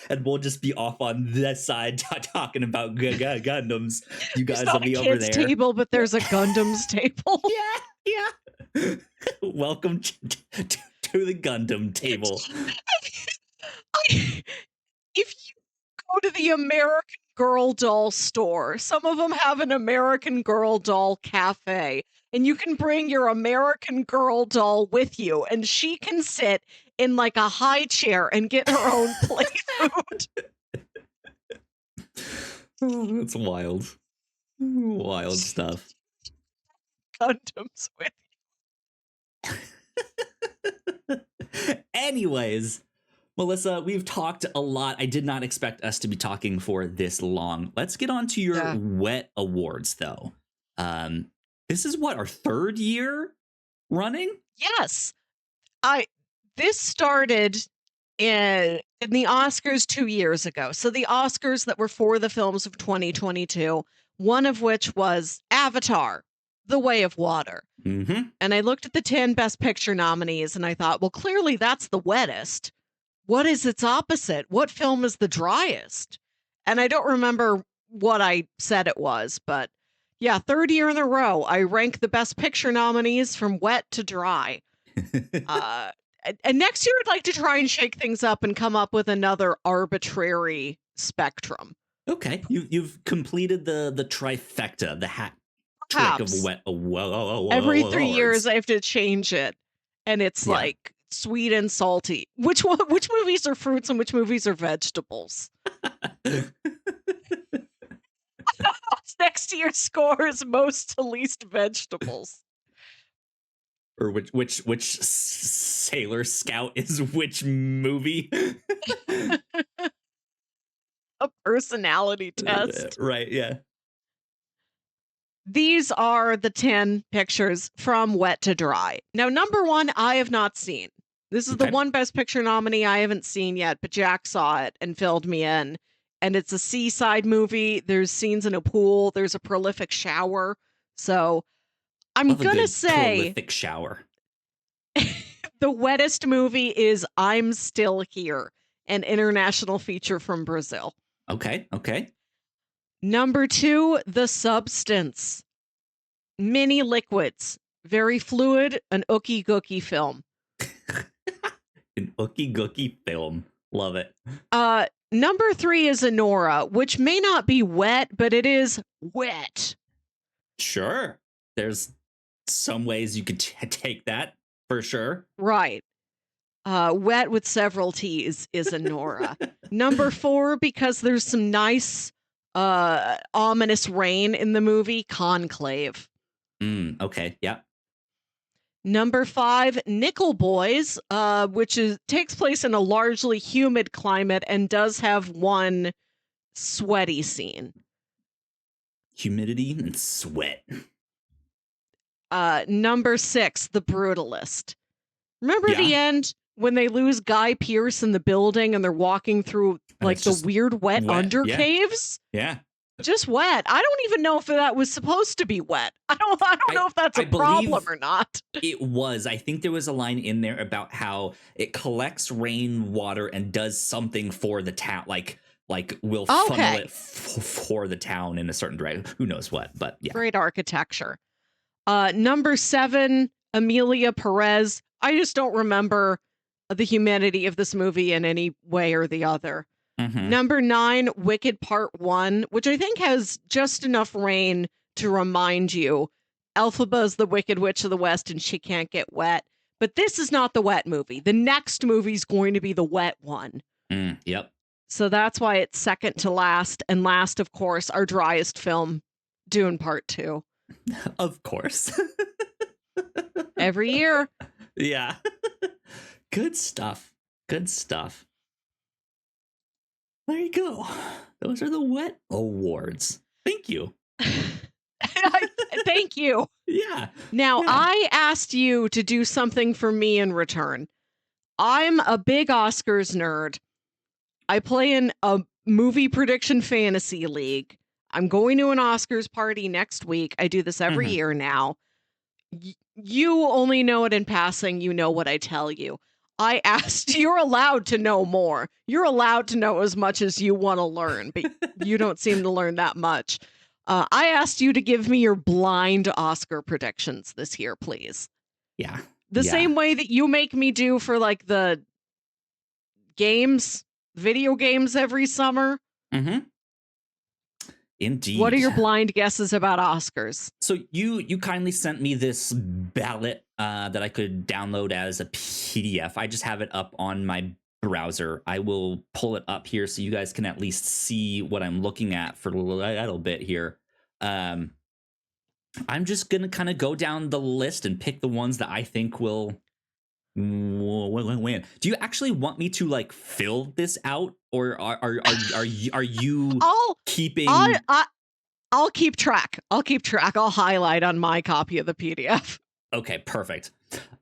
and we'll just be off on this side talking about Gundams. You There's guys will not a be over kids' there. table, but there's a Gundams table. Yeah. Welcome to the Gundam table. If you go to the American Girl doll store, some of them have an American Girl doll cafe, and you can bring your American Girl doll with you, and she can sit in like a high chair and get her own play food. Oh, that's wild stuff. Gundams with Anyways, Melissa, we've talked a lot. I did not expect us to be talking for this long. Let's get on to your Wet Awards, though. This is what, our third year running? Yes. This started in the Oscars 2 years ago. So the Oscars that were for the films of 2022, one of which was Avatar, The Way of Water. Mm-hmm. And I looked at the 10 Best Picture nominees and I thought, well, clearly that's the wettest. What is its opposite? What film is the driest? And I don't remember what I said it was, but yeah, third year in a row, I rank the Best Picture nominees from wet to dry. And next year, I'd like to try and shake things up and come up with another arbitrary spectrum. Okay, you've completed the trifecta, the hat trick Perhaps. of Wet Every 3 years, I have to change it, and it's like sweet and salty. Which movies are fruits and which movies are vegetables? Next to your score is most to least vegetables. Or which Sailor Scout is which movie? A personality test. Right, yeah. These are the 10 pictures from wet to dry. Now, number 1, I have not seen. This is the one Best Picture nominee I haven't seen yet, but Jack saw it and filled me in. And it's a seaside movie. There's scenes in a pool. There's a prolific shower. So I'm going to say prolific shower. the wettest movie is I'm Still Here, an international feature from Brazil. Okay. Number 2, The Substance. Mini liquids. Very fluid, an ookie gookie film. An ookie gookie film. Love it. Number 3 is Anora, which may not be wet, but it is wet. Sure. There's some ways you could take that, for sure. Right. Wet with several T's is Anora. Number 4, because there's some nice, ominous rain in the movie, Conclave. Okay, yeah. Number 5, Nickel Boys, which takes place in a largely humid climate and does have one sweaty scene. Humidity and sweat. Number 6, The Brutalist. Remember the end when they lose Guy Pearce in the building and they're walking through like the weird wet under caves? Yeah. Just wet. I don't even know if that was supposed to be wet. I don't know if that's a problem or not. It was. I think there was a line in there about how it collects rainwater and does something for the town, like like will funnel Okay. it for the town in a certain direction. Who knows what? But yeah. Great architecture. Number 7, Amelia Perez. I just don't remember the humanity of this movie in any way or the other. Number 9, Wicked Part 1, which I think has just enough rain to remind you Elphaba's the Wicked Witch of the West and she can't get wet. But this is not the wet movie. The next movie is going to be the wet one. Yep. So that's why it's second to last. And last, of course, our driest film, Dune Part 2. Of course. Every year. Yeah. Good stuff. Good stuff. There you go. Those are the Wet Awards. Thank you. Thank you. Yeah. Now, I asked you to do something for me in return. I'm a big Oscars nerd. I play in a movie prediction fantasy league. I'm going to an Oscars party next week. I do this every year now. You only know it in passing. You know what I tell you. I asked, you're allowed to know more. You're allowed to know as much as you want to learn, but you don't seem to learn that much. I asked you to give me your blind Oscar predictions this year, please. Yeah. The same way that you make me do for like the games, video games every summer. Indeed. What are your blind guesses about Oscars? So you kindly sent me this ballot that I could download as a PDF. I just have it up on my browser. I will pull it up here so you guys can at least see what I'm looking at for a little bit here. I'm just going to kind of go down the list and pick the ones that I think will win. Do you actually want me to like fill this out, or are you keeping? I'll keep track. I'll highlight on my copy of the PDF. Okay, perfect.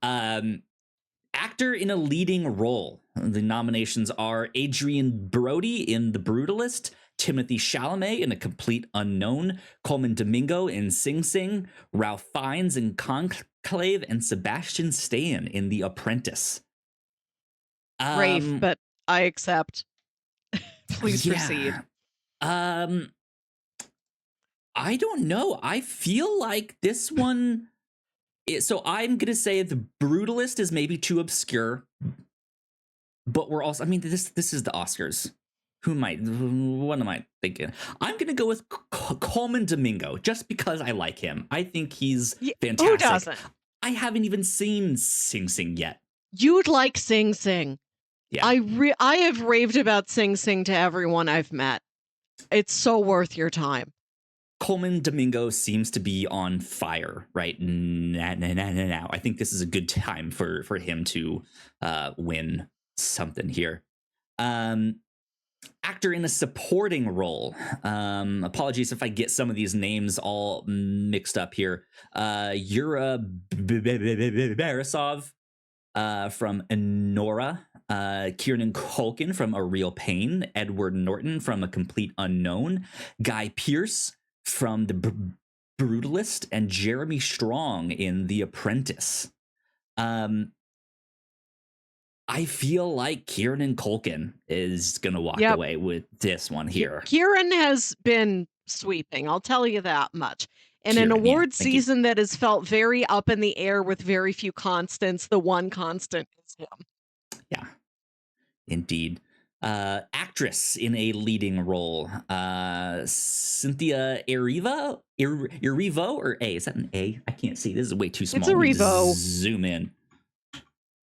Actor in a leading role. The nominations are Adrian Brody in The Brutalist, Timothy Chalamet in A Complete Unknown, Coleman Domingo in Sing Sing, Ralph Fiennes in Conclave, and Sebastian Stan in The Apprentice. Rafe, but I accept. Please proceed. I don't know. I feel like this one. So I'm gonna say The Brutalist is maybe too obscure, but we're also. I mean, this is the Oscars. What am I thinking? I'm gonna go with Coleman Domingo just because I like him. I think he's fantastic. Who doesn't? I haven't even seen Sing Sing yet. You'd like Sing Sing. Yeah. I have raved about Sing Sing to everyone I've met. It's so worth your time. Coleman Domingo seems to be on fire right now. I think this is a good time for him to win something here. Actor in a supporting role. Apologies if I get some of these names all mixed up here. Yura Borisov from Enora. Kieran Culkin from A Real Pain. Edward Norton from A Complete Unknown. Guy Pearce from The Brutalist, and Jeremy Strong in The Apprentice. I feel like Kieran Culkin is going to walk away with this one here. Kieran has been sweeping, I'll tell you that much. In an award season that has felt very up in the air with very few constants, the one constant is him. Yeah, indeed. Actress in a leading role. Cynthia Erivo or A? Is that an A? I can't see. This is way too small. It's a Revo. Zoom in.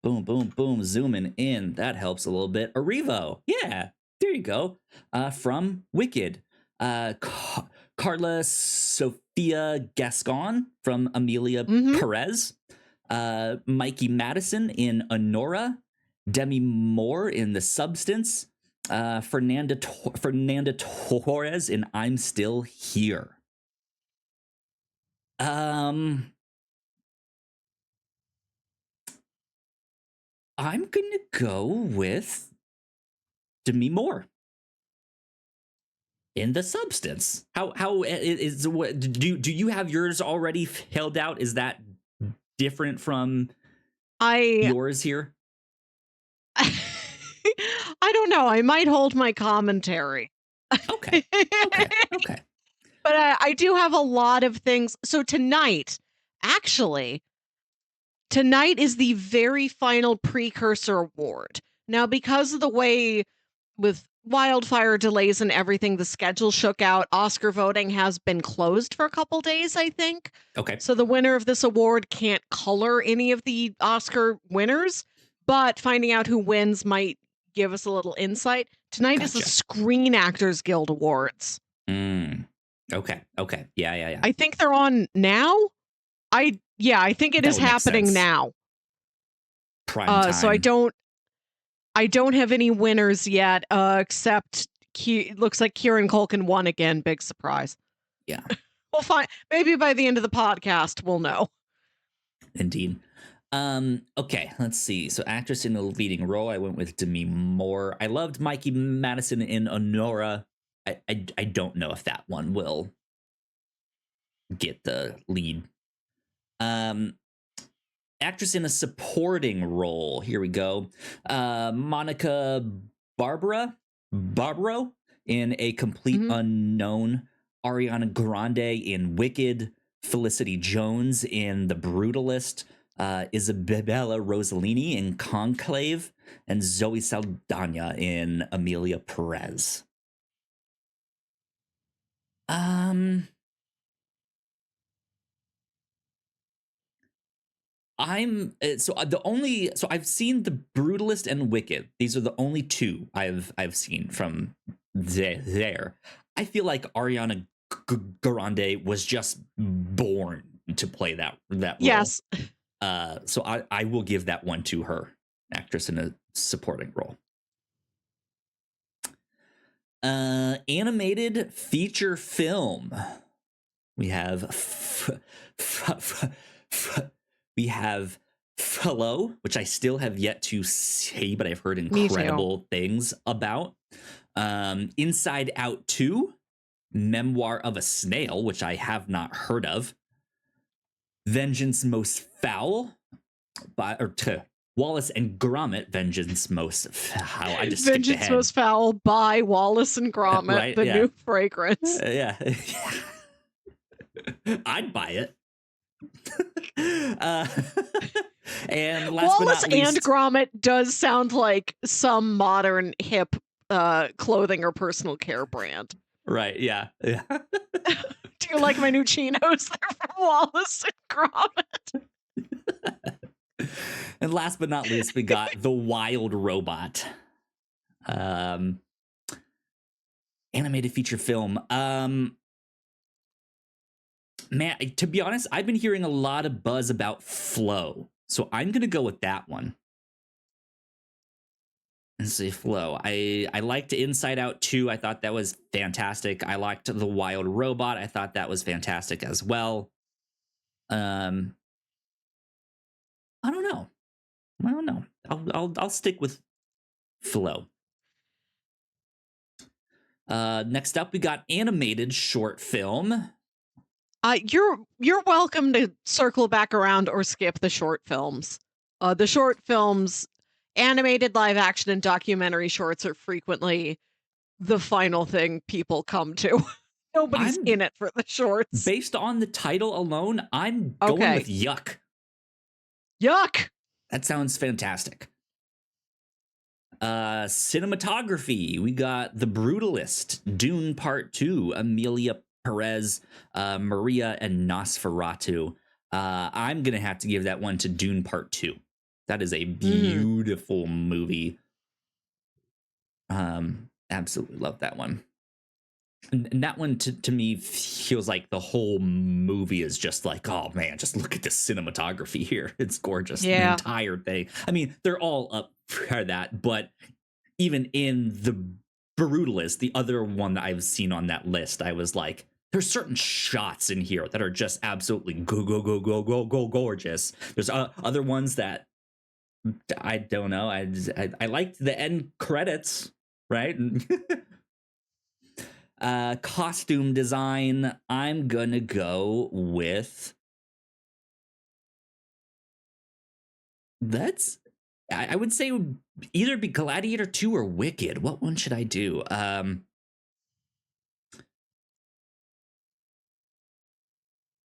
Boom, boom, boom. Zooming in. That helps a little bit. Arrivo. Yeah, there you go. From Wicked. Carla Sophia Gascon from Amelia Perez. Mikey Madison in Honora. Demi Moore in The Substance. Fernanda Torres in I'm Still Here. I'm gonna go with Demi Moore in The Substance. How is what do you have yours already held out? Is that different from yours here? I don't know. I might hold my commentary. Okay. Okay. Okay. But I do have a lot of things. So tonight, actually, tonight is the very final precursor award. Now, because of the way with wildfire delays and everything, the schedule shook out. Oscar voting has been closed for a couple days, I think. Okay. So the winner of this award can't color any of the Oscar winners, but finding out who wins might give us a little insight. Tonight is the Gotcha. Screen Actors Guild Awards. Okay. Okay. Yeah. I think they're on now. I think it That is would make happening sense. now. Prime time. So I don't have any winners yet, except looks like Kieran Culkin won again. Big surprise. Yeah. We'll find. Maybe by the end of the podcast, we'll know. Indeed. Okay, let's see. So actress in a leading role, I went with Demi Moore. I loved Mikey Madison in Honora. I don't know if that one will get the lead. Actress in a supporting role. Here we go. Monica Barbaro in A Complete Unknown. Ariana Grande in Wicked. Felicity Jones in The Brutalist. Isabella Rossellini in Conclave. And Zoe Saldana in Amelia Perez. I've seen The Brutalist and Wicked. These are the only two I've seen from there. I feel like Ariana Grande was just born to play that role. Yes. So I will give that one to her, actress in a supporting role. Animated feature film. We have Fellow, which I still have yet to see, but I've heard incredible things about. Inside Out 2, Memoir of a Snail, which I have not heard of. Vengeance Most Foul, Wallace and Gromit, Vengeance Most Foul. I just skipped ahead. Vengeance Most Foul by Wallace and Gromit, right? the new fragrance. Yeah. I'd buy it. And last Wallace but not least, and Gromit does sound like some modern hip clothing or personal care brand. Right, yeah. Do you like my new chinos? They're from Wallace and Gromit. And last but not least, we got The Wild Robot. Animated feature film. Man, to be honest, I've been hearing a lot of buzz about Flow. So I'm going to go with that one. Let's see, Flow. I liked Inside Out 2. I thought that was fantastic. I liked The Wild Robot. I thought that was fantastic as well. I don't know. I'll stick with Flow. Next up, we got animated short film. You're welcome to circle back around or skip the short films. The short films, animated, live action, and documentary shorts are frequently the final thing people come to. Nobody's in it for the shorts. Based on the title alone, I'm going with Yuck. Yuck! That sounds fantastic. Cinematography. We got The Brutalist, Dune Part 2, Amelia Perez, Maria, and Nosferatu. I'm going to have to give that one to Dune Part 2. That is a beautiful movie. Absolutely love that one. And that one to me feels like the whole movie is just like, oh man, just look at the cinematography here. It's gorgeous. The entire thing. I mean, they're all up for that, but even in The Brutalist, the other one that I've seen on that list, I was like, there's certain shots in here that are just absolutely go gorgeous. There's other ones that I don't know. I liked the end credits, right? Costume design, I'm gonna go with I would say either be Gladiator 2 or Wicked. What one should I do?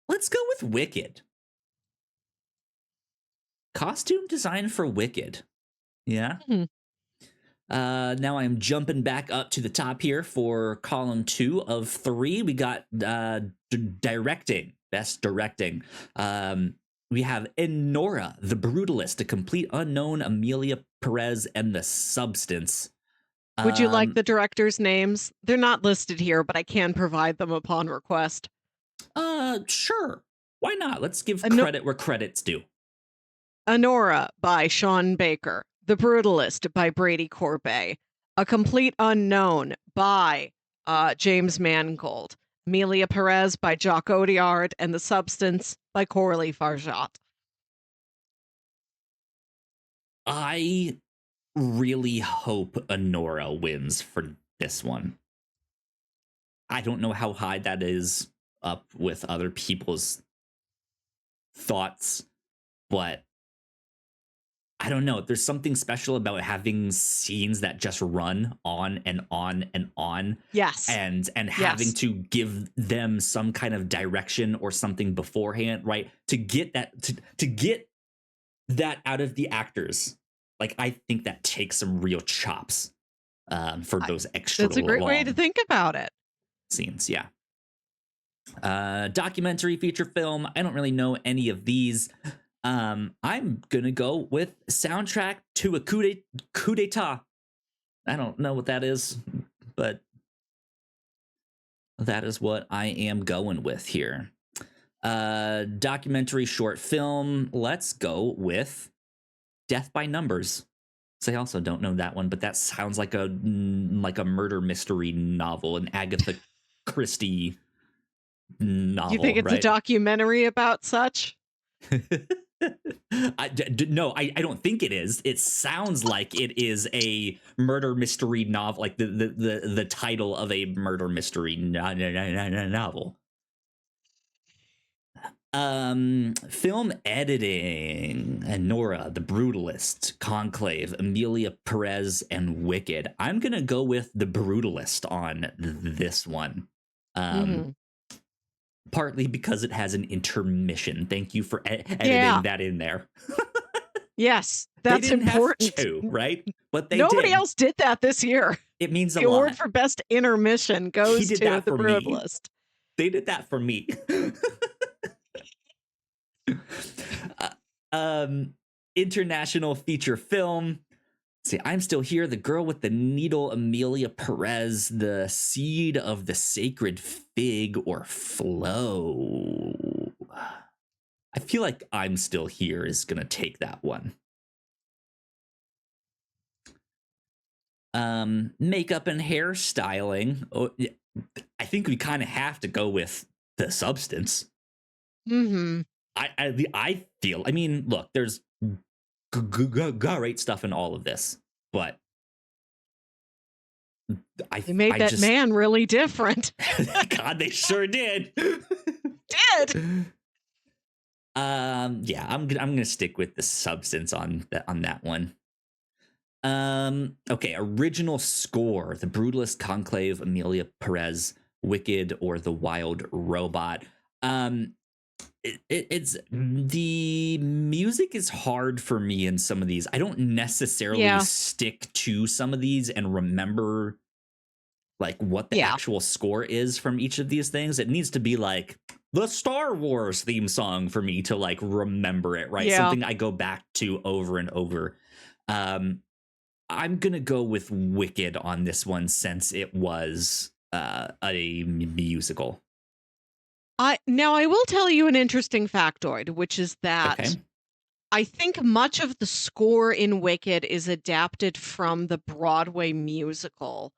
Let's go with Wicked. Costume design for Wicked. Yeah. Mhm. Now I'm jumping back up to the top here for column 2 of 3. We got directing, best directing. We have Enora, The Brutalist, A Complete Unknown, Amelia Perez, and The Substance. Would you like the directors' names? They're not listed here, but I can provide them upon request. Sure. Why not? Let's give No- credit where credit's due. Honora by Sean Baker, The Brutalist by Brady Corbet, A Complete Unknown by James Mangold, Amelia Perez by Jock Odiard, and The Substance by Coralie Farjat. I really hope Honora wins for this one. I don't know how high that is up with other people's thoughts, but I don't know. There's something special about having scenes that just run on and on and on. Yes. And having to give them some kind of direction or something beforehand, right? To get that to get that out of the actors. Like, I think that takes some real chops for those extra. That's a great way to think about it. Scenes, yeah. Documentary, feature film. I don't really know any of these. I'm gonna go with soundtrack to a coup d'etat. I don't know what that is, but that is what I am going with here. Documentary short film. Let's go with Death by Numbers. So I also don't know that one, but that sounds like a murder mystery novel, an Agatha Christie novel. You think it's right? a documentary about such? I don't think it is. It sounds like it is a murder mystery novel, like the title of a murder mystery novel. Film editing: Nora, The Brutalist, Conclave, Amelia Perez, and Wicked. I'm gonna go with The Brutalist on this one. Partly because it has an intermission. Thank you for editing that in there. Yes, that's they didn't important. Have to, right? But nobody else did that this year. It means the a lot. award for best intermission goes to The Brutalist. They did that for me. International feature film. See, I'm Still Here, The Girl with the Needle, Amelia Perez, The Seed of the Sacred Fig, or Flow. I feel like I'm Still Here is gonna take that one. Makeup and hairstyling. Oh, yeah, I think we kind of have to go with The Substance. I feel. I mean, look, there's great stuff in all of this, but they made that man really different. God, they sure did. Yeah, I'm gonna stick with The Substance on that one. Okay, original score: The Brutalist, Conclave, Amelia Perez, Wicked, or The Wild Robot. It's the music is hard for me in some of these. I don't necessarily stick to some of these and remember like what the actual score is from each of these things. It needs to be like the Star Wars theme song for me to like remember it, right? Something I go back to over and over. I'm gonna go with Wicked on this one since it was a musical. Now, I will tell you an interesting factoid, which is that I think much of the score in Wicked is adapted from the Broadway musical,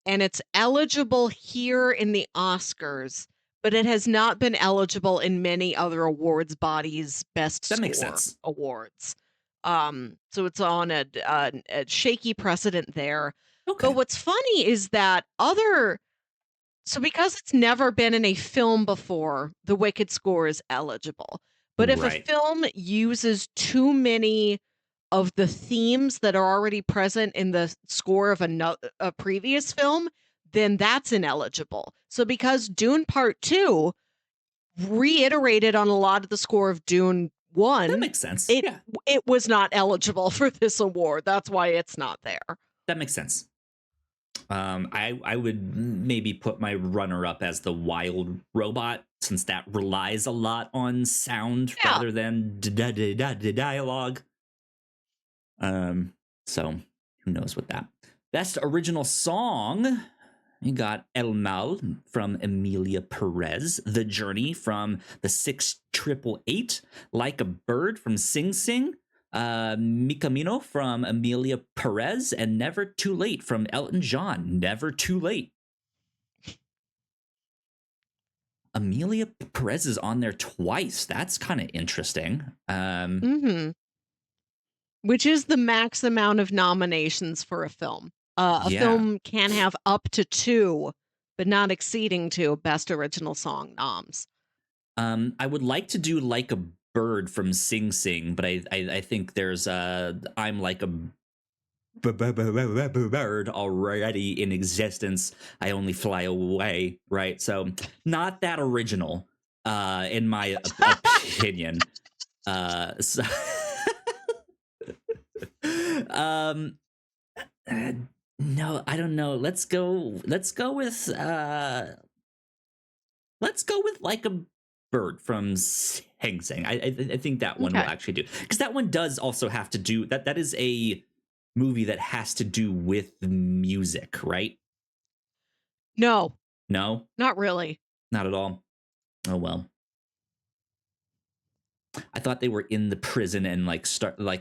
and it's eligible here in the Oscars, but it has not been eligible in many other awards bodies' best score awards. So it's on a shaky precedent there. Okay. But what's funny is that so because it's never been in a film before, the Wicked score is eligible. But if a film uses too many of the themes that are already present in the score of a previous film, then that's ineligible. So because Dune Part 2 reiterated on a lot of the score of Dune 1, That makes sense. it Yeah, it was not eligible for this award. That's why it's not there. that makes sense. I would maybe put my runner up as the Wild Robot, since that relies a lot on sound Yeah. rather than dialogue. So who knows with that. Best original song, we got El Mal from Emilia Perez, The Journey from the 6888, Like a Bird from Sing Sing, Mi Camino from Emilia Perez, and Never Too Late from Elton John. Never Too Late. Emilia Perez is on there twice. That's kind of interesting. Which is the max amount of nominations for a film. A film can have up to 2, but not exceeding 2 Best Original Song noms. I would like to do Like a Bird from Sing Sing, but I think there's I'm Like a Bird already in existence. I Only Fly Away, right? So not that original, in my opinion. So no, I don't know. Let's go with Like a Bird from Sing Sing. I think that one will actually do, because that one does also have to do that is a movie that has to do with music, right? No, not really. Not at all. Oh well. I thought they were in the prison and like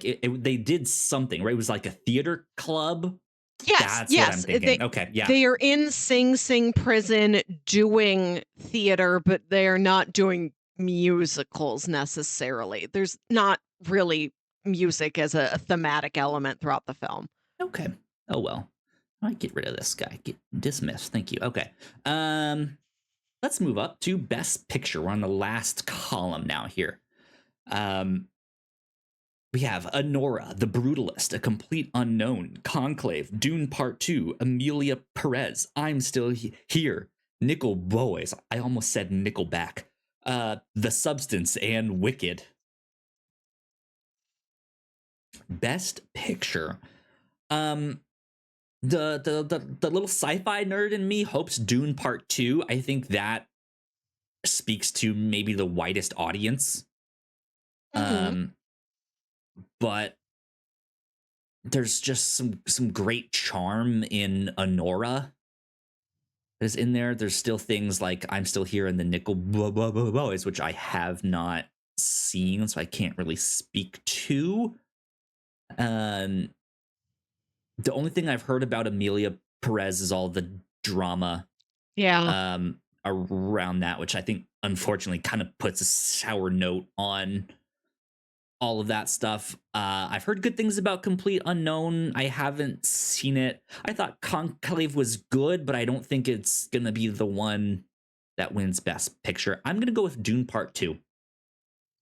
they did something, right? It was like a theater club. Yes, what I'm thinking. Okay, yeah. They are in Sing Sing prison doing theater, but they are not doing musicals necessarily. There's not really music as a thematic element throughout the film. Okay. Oh well. I get rid of this guy. Get dismissed. Thank you. Okay. Let's move up to Best Picture. We're on the last column now here. We have Anora, The Brutalist, A Complete Unknown, Conclave, Dune Part 2, Emilia Perez, I'm Still Here, Nickel Boys, I almost said Nickelback, The Substance, and Wicked. Best Picture. The little sci-fi nerd in me hopes Dune Part 2. I think that speaks to maybe the widest audience. But there's just some great charm in Anora that is in there. There's still things like I'm Still Here in the Nickel Boys, which I have not seen, so I can't really speak to. The only thing I've heard about Emilia Perez is all the drama around that, which I think unfortunately kind of puts a sour note on all of that stuff. I've heard good things about Complete Unknown. I haven't seen it. I thought Conclave was good, but I don't think it's gonna be the one that wins Best Picture. I'm gonna go with Dune Part 2.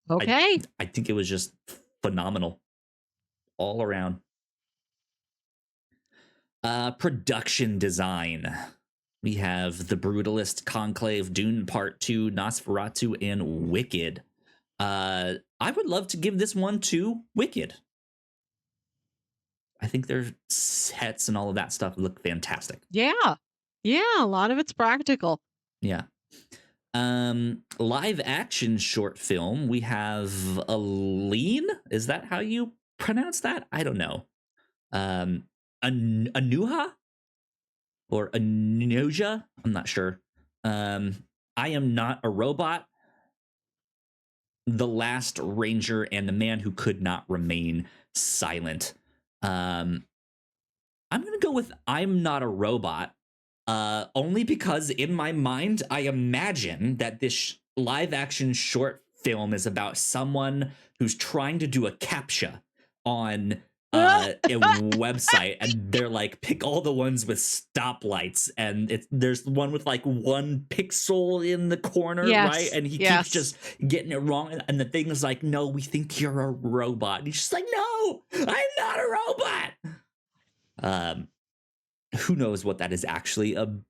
Okay. I think it was just phenomenal all around. Production design. We have The Brutalist, Conclave, Dune Part 2, Nosferatu, and Wicked. I would love to give this one to Wicked. I think their sets and all of that stuff look fantastic. Yeah, a lot of it's practical. Yeah. Live action short film. We have Aline. Is that how you pronounce that? I don't know. Anuha or Anuja. I'm not sure. I Am Not a Robot, The Last Ranger, and The Man Who Could Not Remain Silent. I'm gonna go with I'm Not a Robot, only because in my mind I imagine that this live action short film is about someone who's trying to do a CAPTCHA on a website, and they're like, pick all the ones with stoplights, and there's one with like 1 pixel in the corner, right? Yes. And he keeps Yes. just getting it wrong, and the thing is like, no, we think you're a robot. And he's just like, no, I'm not a robot. Who knows what that is actually about,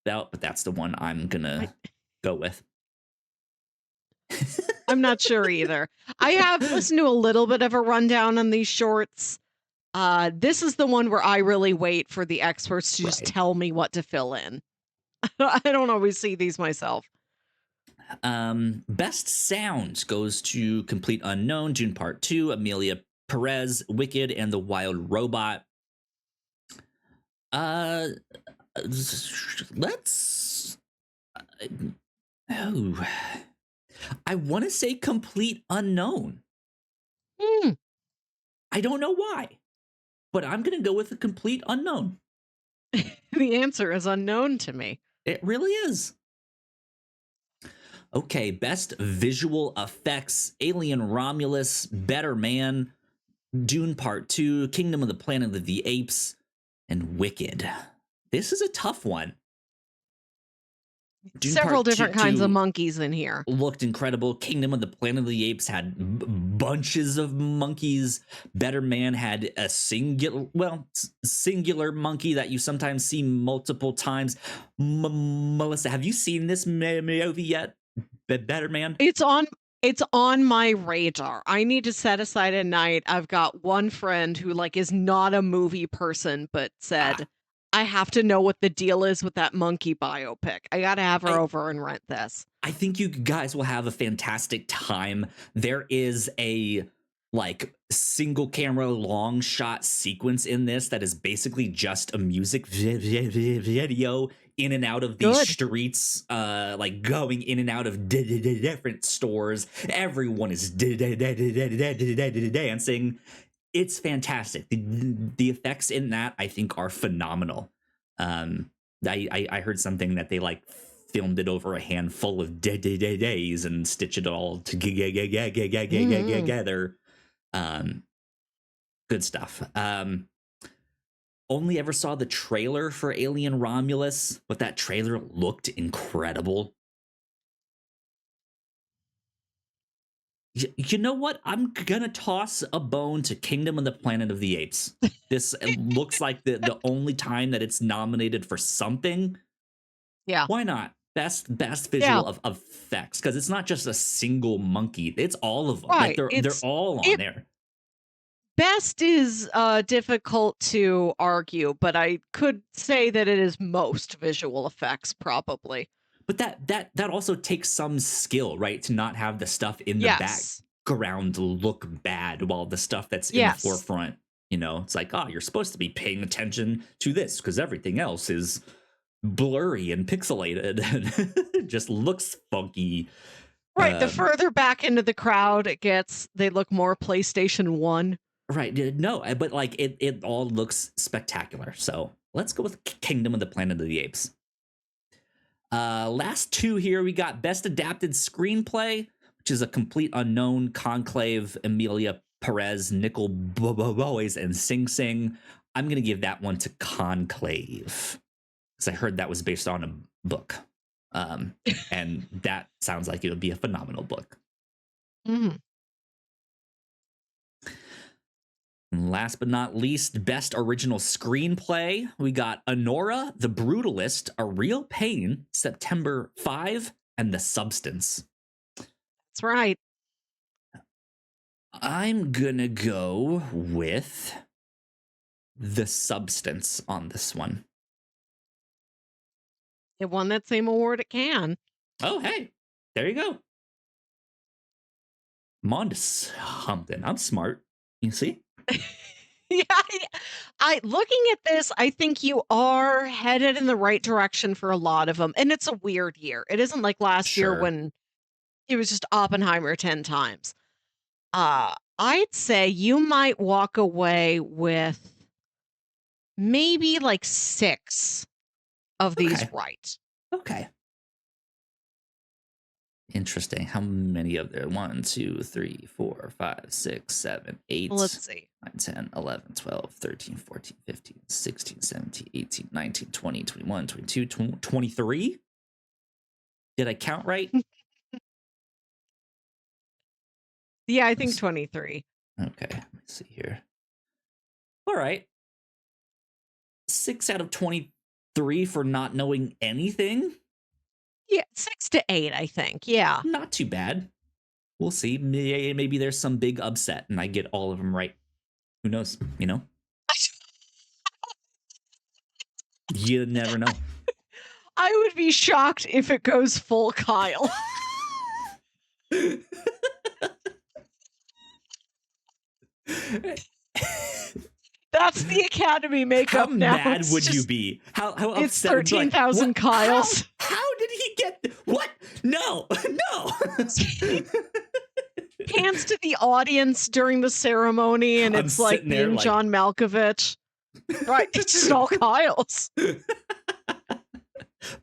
but that's the one I'm gonna go with. I'm not sure either. I have listened to a little bit of a rundown on these shorts. This is the one where I really wait for the experts to just Right. tell me what to fill in. I don't always see these myself. Best sounds goes to Complete Unknown, June Part 2, Amelia Perez, Wicked, and The Wild Robot. Let's. Oh, I want to say Complete Unknown. I don't know why, but I'm gonna go with a Complete Unknown. The answer is unknown to me. It really is. Okay, best visual effects: Alien Romulus, Better Man, Dune Part 2, Kingdom of the Planet of the Apes, and Wicked. This is a tough one. Dune Several Part different 2 kinds of monkeys in here. looked incredible. Kingdom of the Planet of the Apes had bunches of monkeys. Better Man had a singular monkey that you sometimes see multiple times. Melissa, have you seen this movie yet? Better Man? It's on my radar. I need to set aside a night. I've got one friend who like is not a movie person, but said, I have to know what the deal is with that monkey biopic. I got to have her over and rent this. I think you guys will have a fantastic time. There is a like single camera long shot sequence in this that is basically just a music video in and out of these streets, like going in and out of different stores. Everyone is dancing. It's fantastic. The effects in that, I think, are phenomenal. I heard something that they like filmed it over a handful of days and stitched it all together. Good stuff. Only ever saw the trailer for Alien Romulus, but that trailer looked incredible. You know what? I'm gonna toss a bone to Kingdom of the Planet of the Apes. This looks like the only time that it's nominated for something. Yeah. Why not? Best visual of effects, because it's not just a single monkey. It's all of them. Right. Like they're all on there. Best is difficult to argue, but I could say that it is most visual effects, probably. But that also takes some skill, right? To not have the stuff in the background look bad while the stuff that's in the forefront, you know, it's like, oh, you're supposed to be paying attention to this because everything else is blurry and pixelated and it just looks funky. Right. The further back into the crowd it gets, they look more PlayStation 1. Right. No, but like it all looks spectacular. So let's go with Kingdom of the Planet of the Apes. Last two here, we got Best Adapted Screenplay, which is a Complete Unknown, Conclave, Amelia Perez, Nickel Boys, and Sing Sing. I'm going to give that one to Conclave because I heard that was based on a book. And that sounds like it would be a phenomenal book. Mm-hmm. And last but not least, Best Original Screenplay. We got Honora, The Brutalist, A Real Pain, September 5, and The Substance. That's right. I'm gonna go with The Substance on this one. It won that same award at Cannes. Oh, hey, there you go. I'm on to something. I'm smart. You see? Yeah, I looking at this, I think you are headed in the right direction for a lot of them. And it's a weird year. It isn't like last year when it was just Oppenheimer 10 times. I'd say you might walk away with maybe like 6 of these right. Okay. Interesting. How many of there? 1, 2, 3, 4, 5, 6, 7, 8. Let's see. 9, 10, 11, 12, 13, 14, 15, 16, 17, 18, 19, 20, 21, 22, 23? Did I count right? Yeah, I think 23. Okay, let me see here. All right. 6 out of 23 for not knowing anything? Yeah, 6 to 8, I think. Yeah. Not too bad. We'll see. Maybe there's some big upset and I get all of them right. Who knows? You know? You never know. I would be shocked if it goes full Kyle. That's the Academy makeup how now. Mad would you be? How It's upset? 13,000 like, Kyles. How did he get what? No. Hands to the audience during the ceremony, and it's like being like... John Malkovich. Right, it's just all Kyles.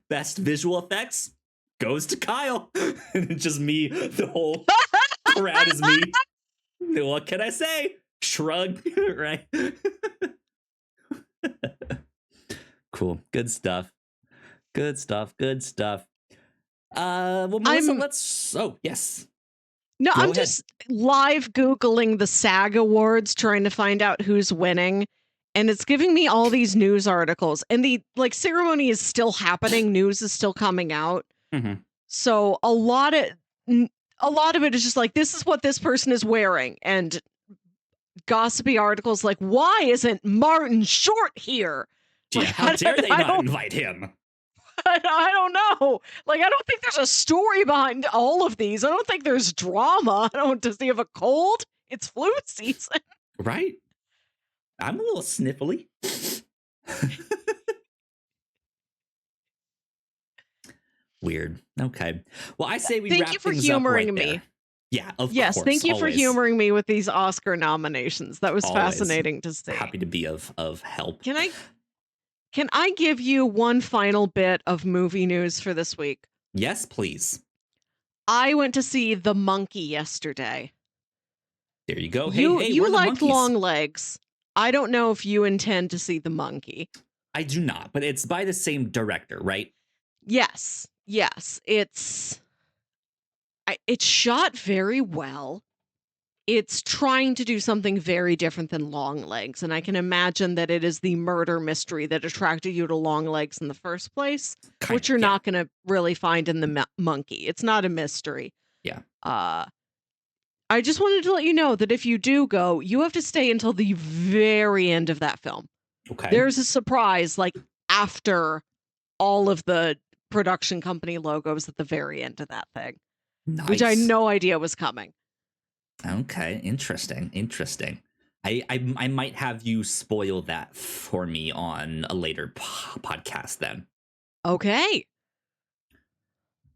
Best visual effects goes to Kyle. And it's just me. The whole crowd is me. What can I say? Shrug, right? Cool. Good stuff. Well, Melissa, let's... Oh, yes. No, Go I'm ahead. just live Googling the SAG Awards, trying to find out who's winning. And it's giving me all these news articles. And the ceremony is still happening. News is still coming out. Mm-hmm. So a lot of it is just like, this is what this person is wearing. And gossipy articles like, why isn't Martin Short here? Yeah, how dare they not invite him? I don't know. I don't think there's a story behind all of these. I don't think there's drama. Does he have a cold? It's flu season. Right? I'm a little sniffly. Weird. Okay. Well, I say we wrap things up right there. Thank you for humoring me. Yeah, of course. Yes, thank you for humoring me with these Oscar nominations. That was fascinating to see. Happy to be of help. Can I give you one final bit of movie news for this week? Yes, please. I went to see The Monkey yesterday. There you go. You liked Longlegs. I don't know if you intend to see The Monkey. I do not, but it's by the same director, right? Yes. It's shot very well. It's trying to do something very different than Longlegs, and I can imagine that it is the murder mystery that attracted you to Longlegs in the first place, which you're not going to really find in The Monkey. It's not a mystery. Yeah. I just wanted to let you know that if you do go, you have to stay until the very end of that film. Okay. There's a surprise, after all of the production company logos at the very end of that thing. Nice. Which I had no idea was coming. Okay, interesting. I might have you spoil that for me on a later podcast then. Okay.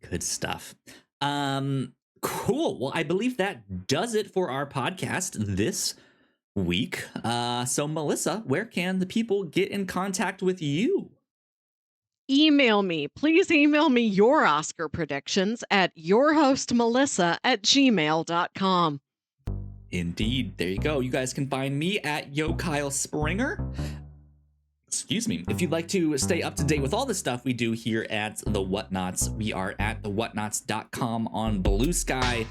Good stuff. Cool. Well, I believe that does it for our podcast this week. So Melissa, where can the people get in contact with you? Email me. Please email me your Oscar predictions at yourhostmelissa@gmail.com. Indeed. There you go. You guys can find me at Yo Kyle Springer. Excuse me. If you'd like to stay up to date with all the stuff we do here at the Whatnauts, we are at thewhatnauts.com on Blue Sky.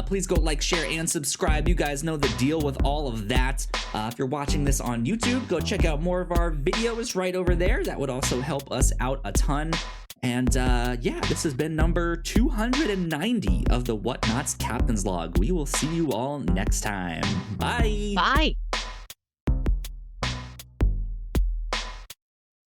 Please go like, share, and subscribe. You guys know the deal with all of that. If you're watching this on YouTube, go check out more of our videos right over there. That would also help us out a ton. And this has been number 290 of the Whatnauts Captain's Log. We will see you all next time. Bye. Bye.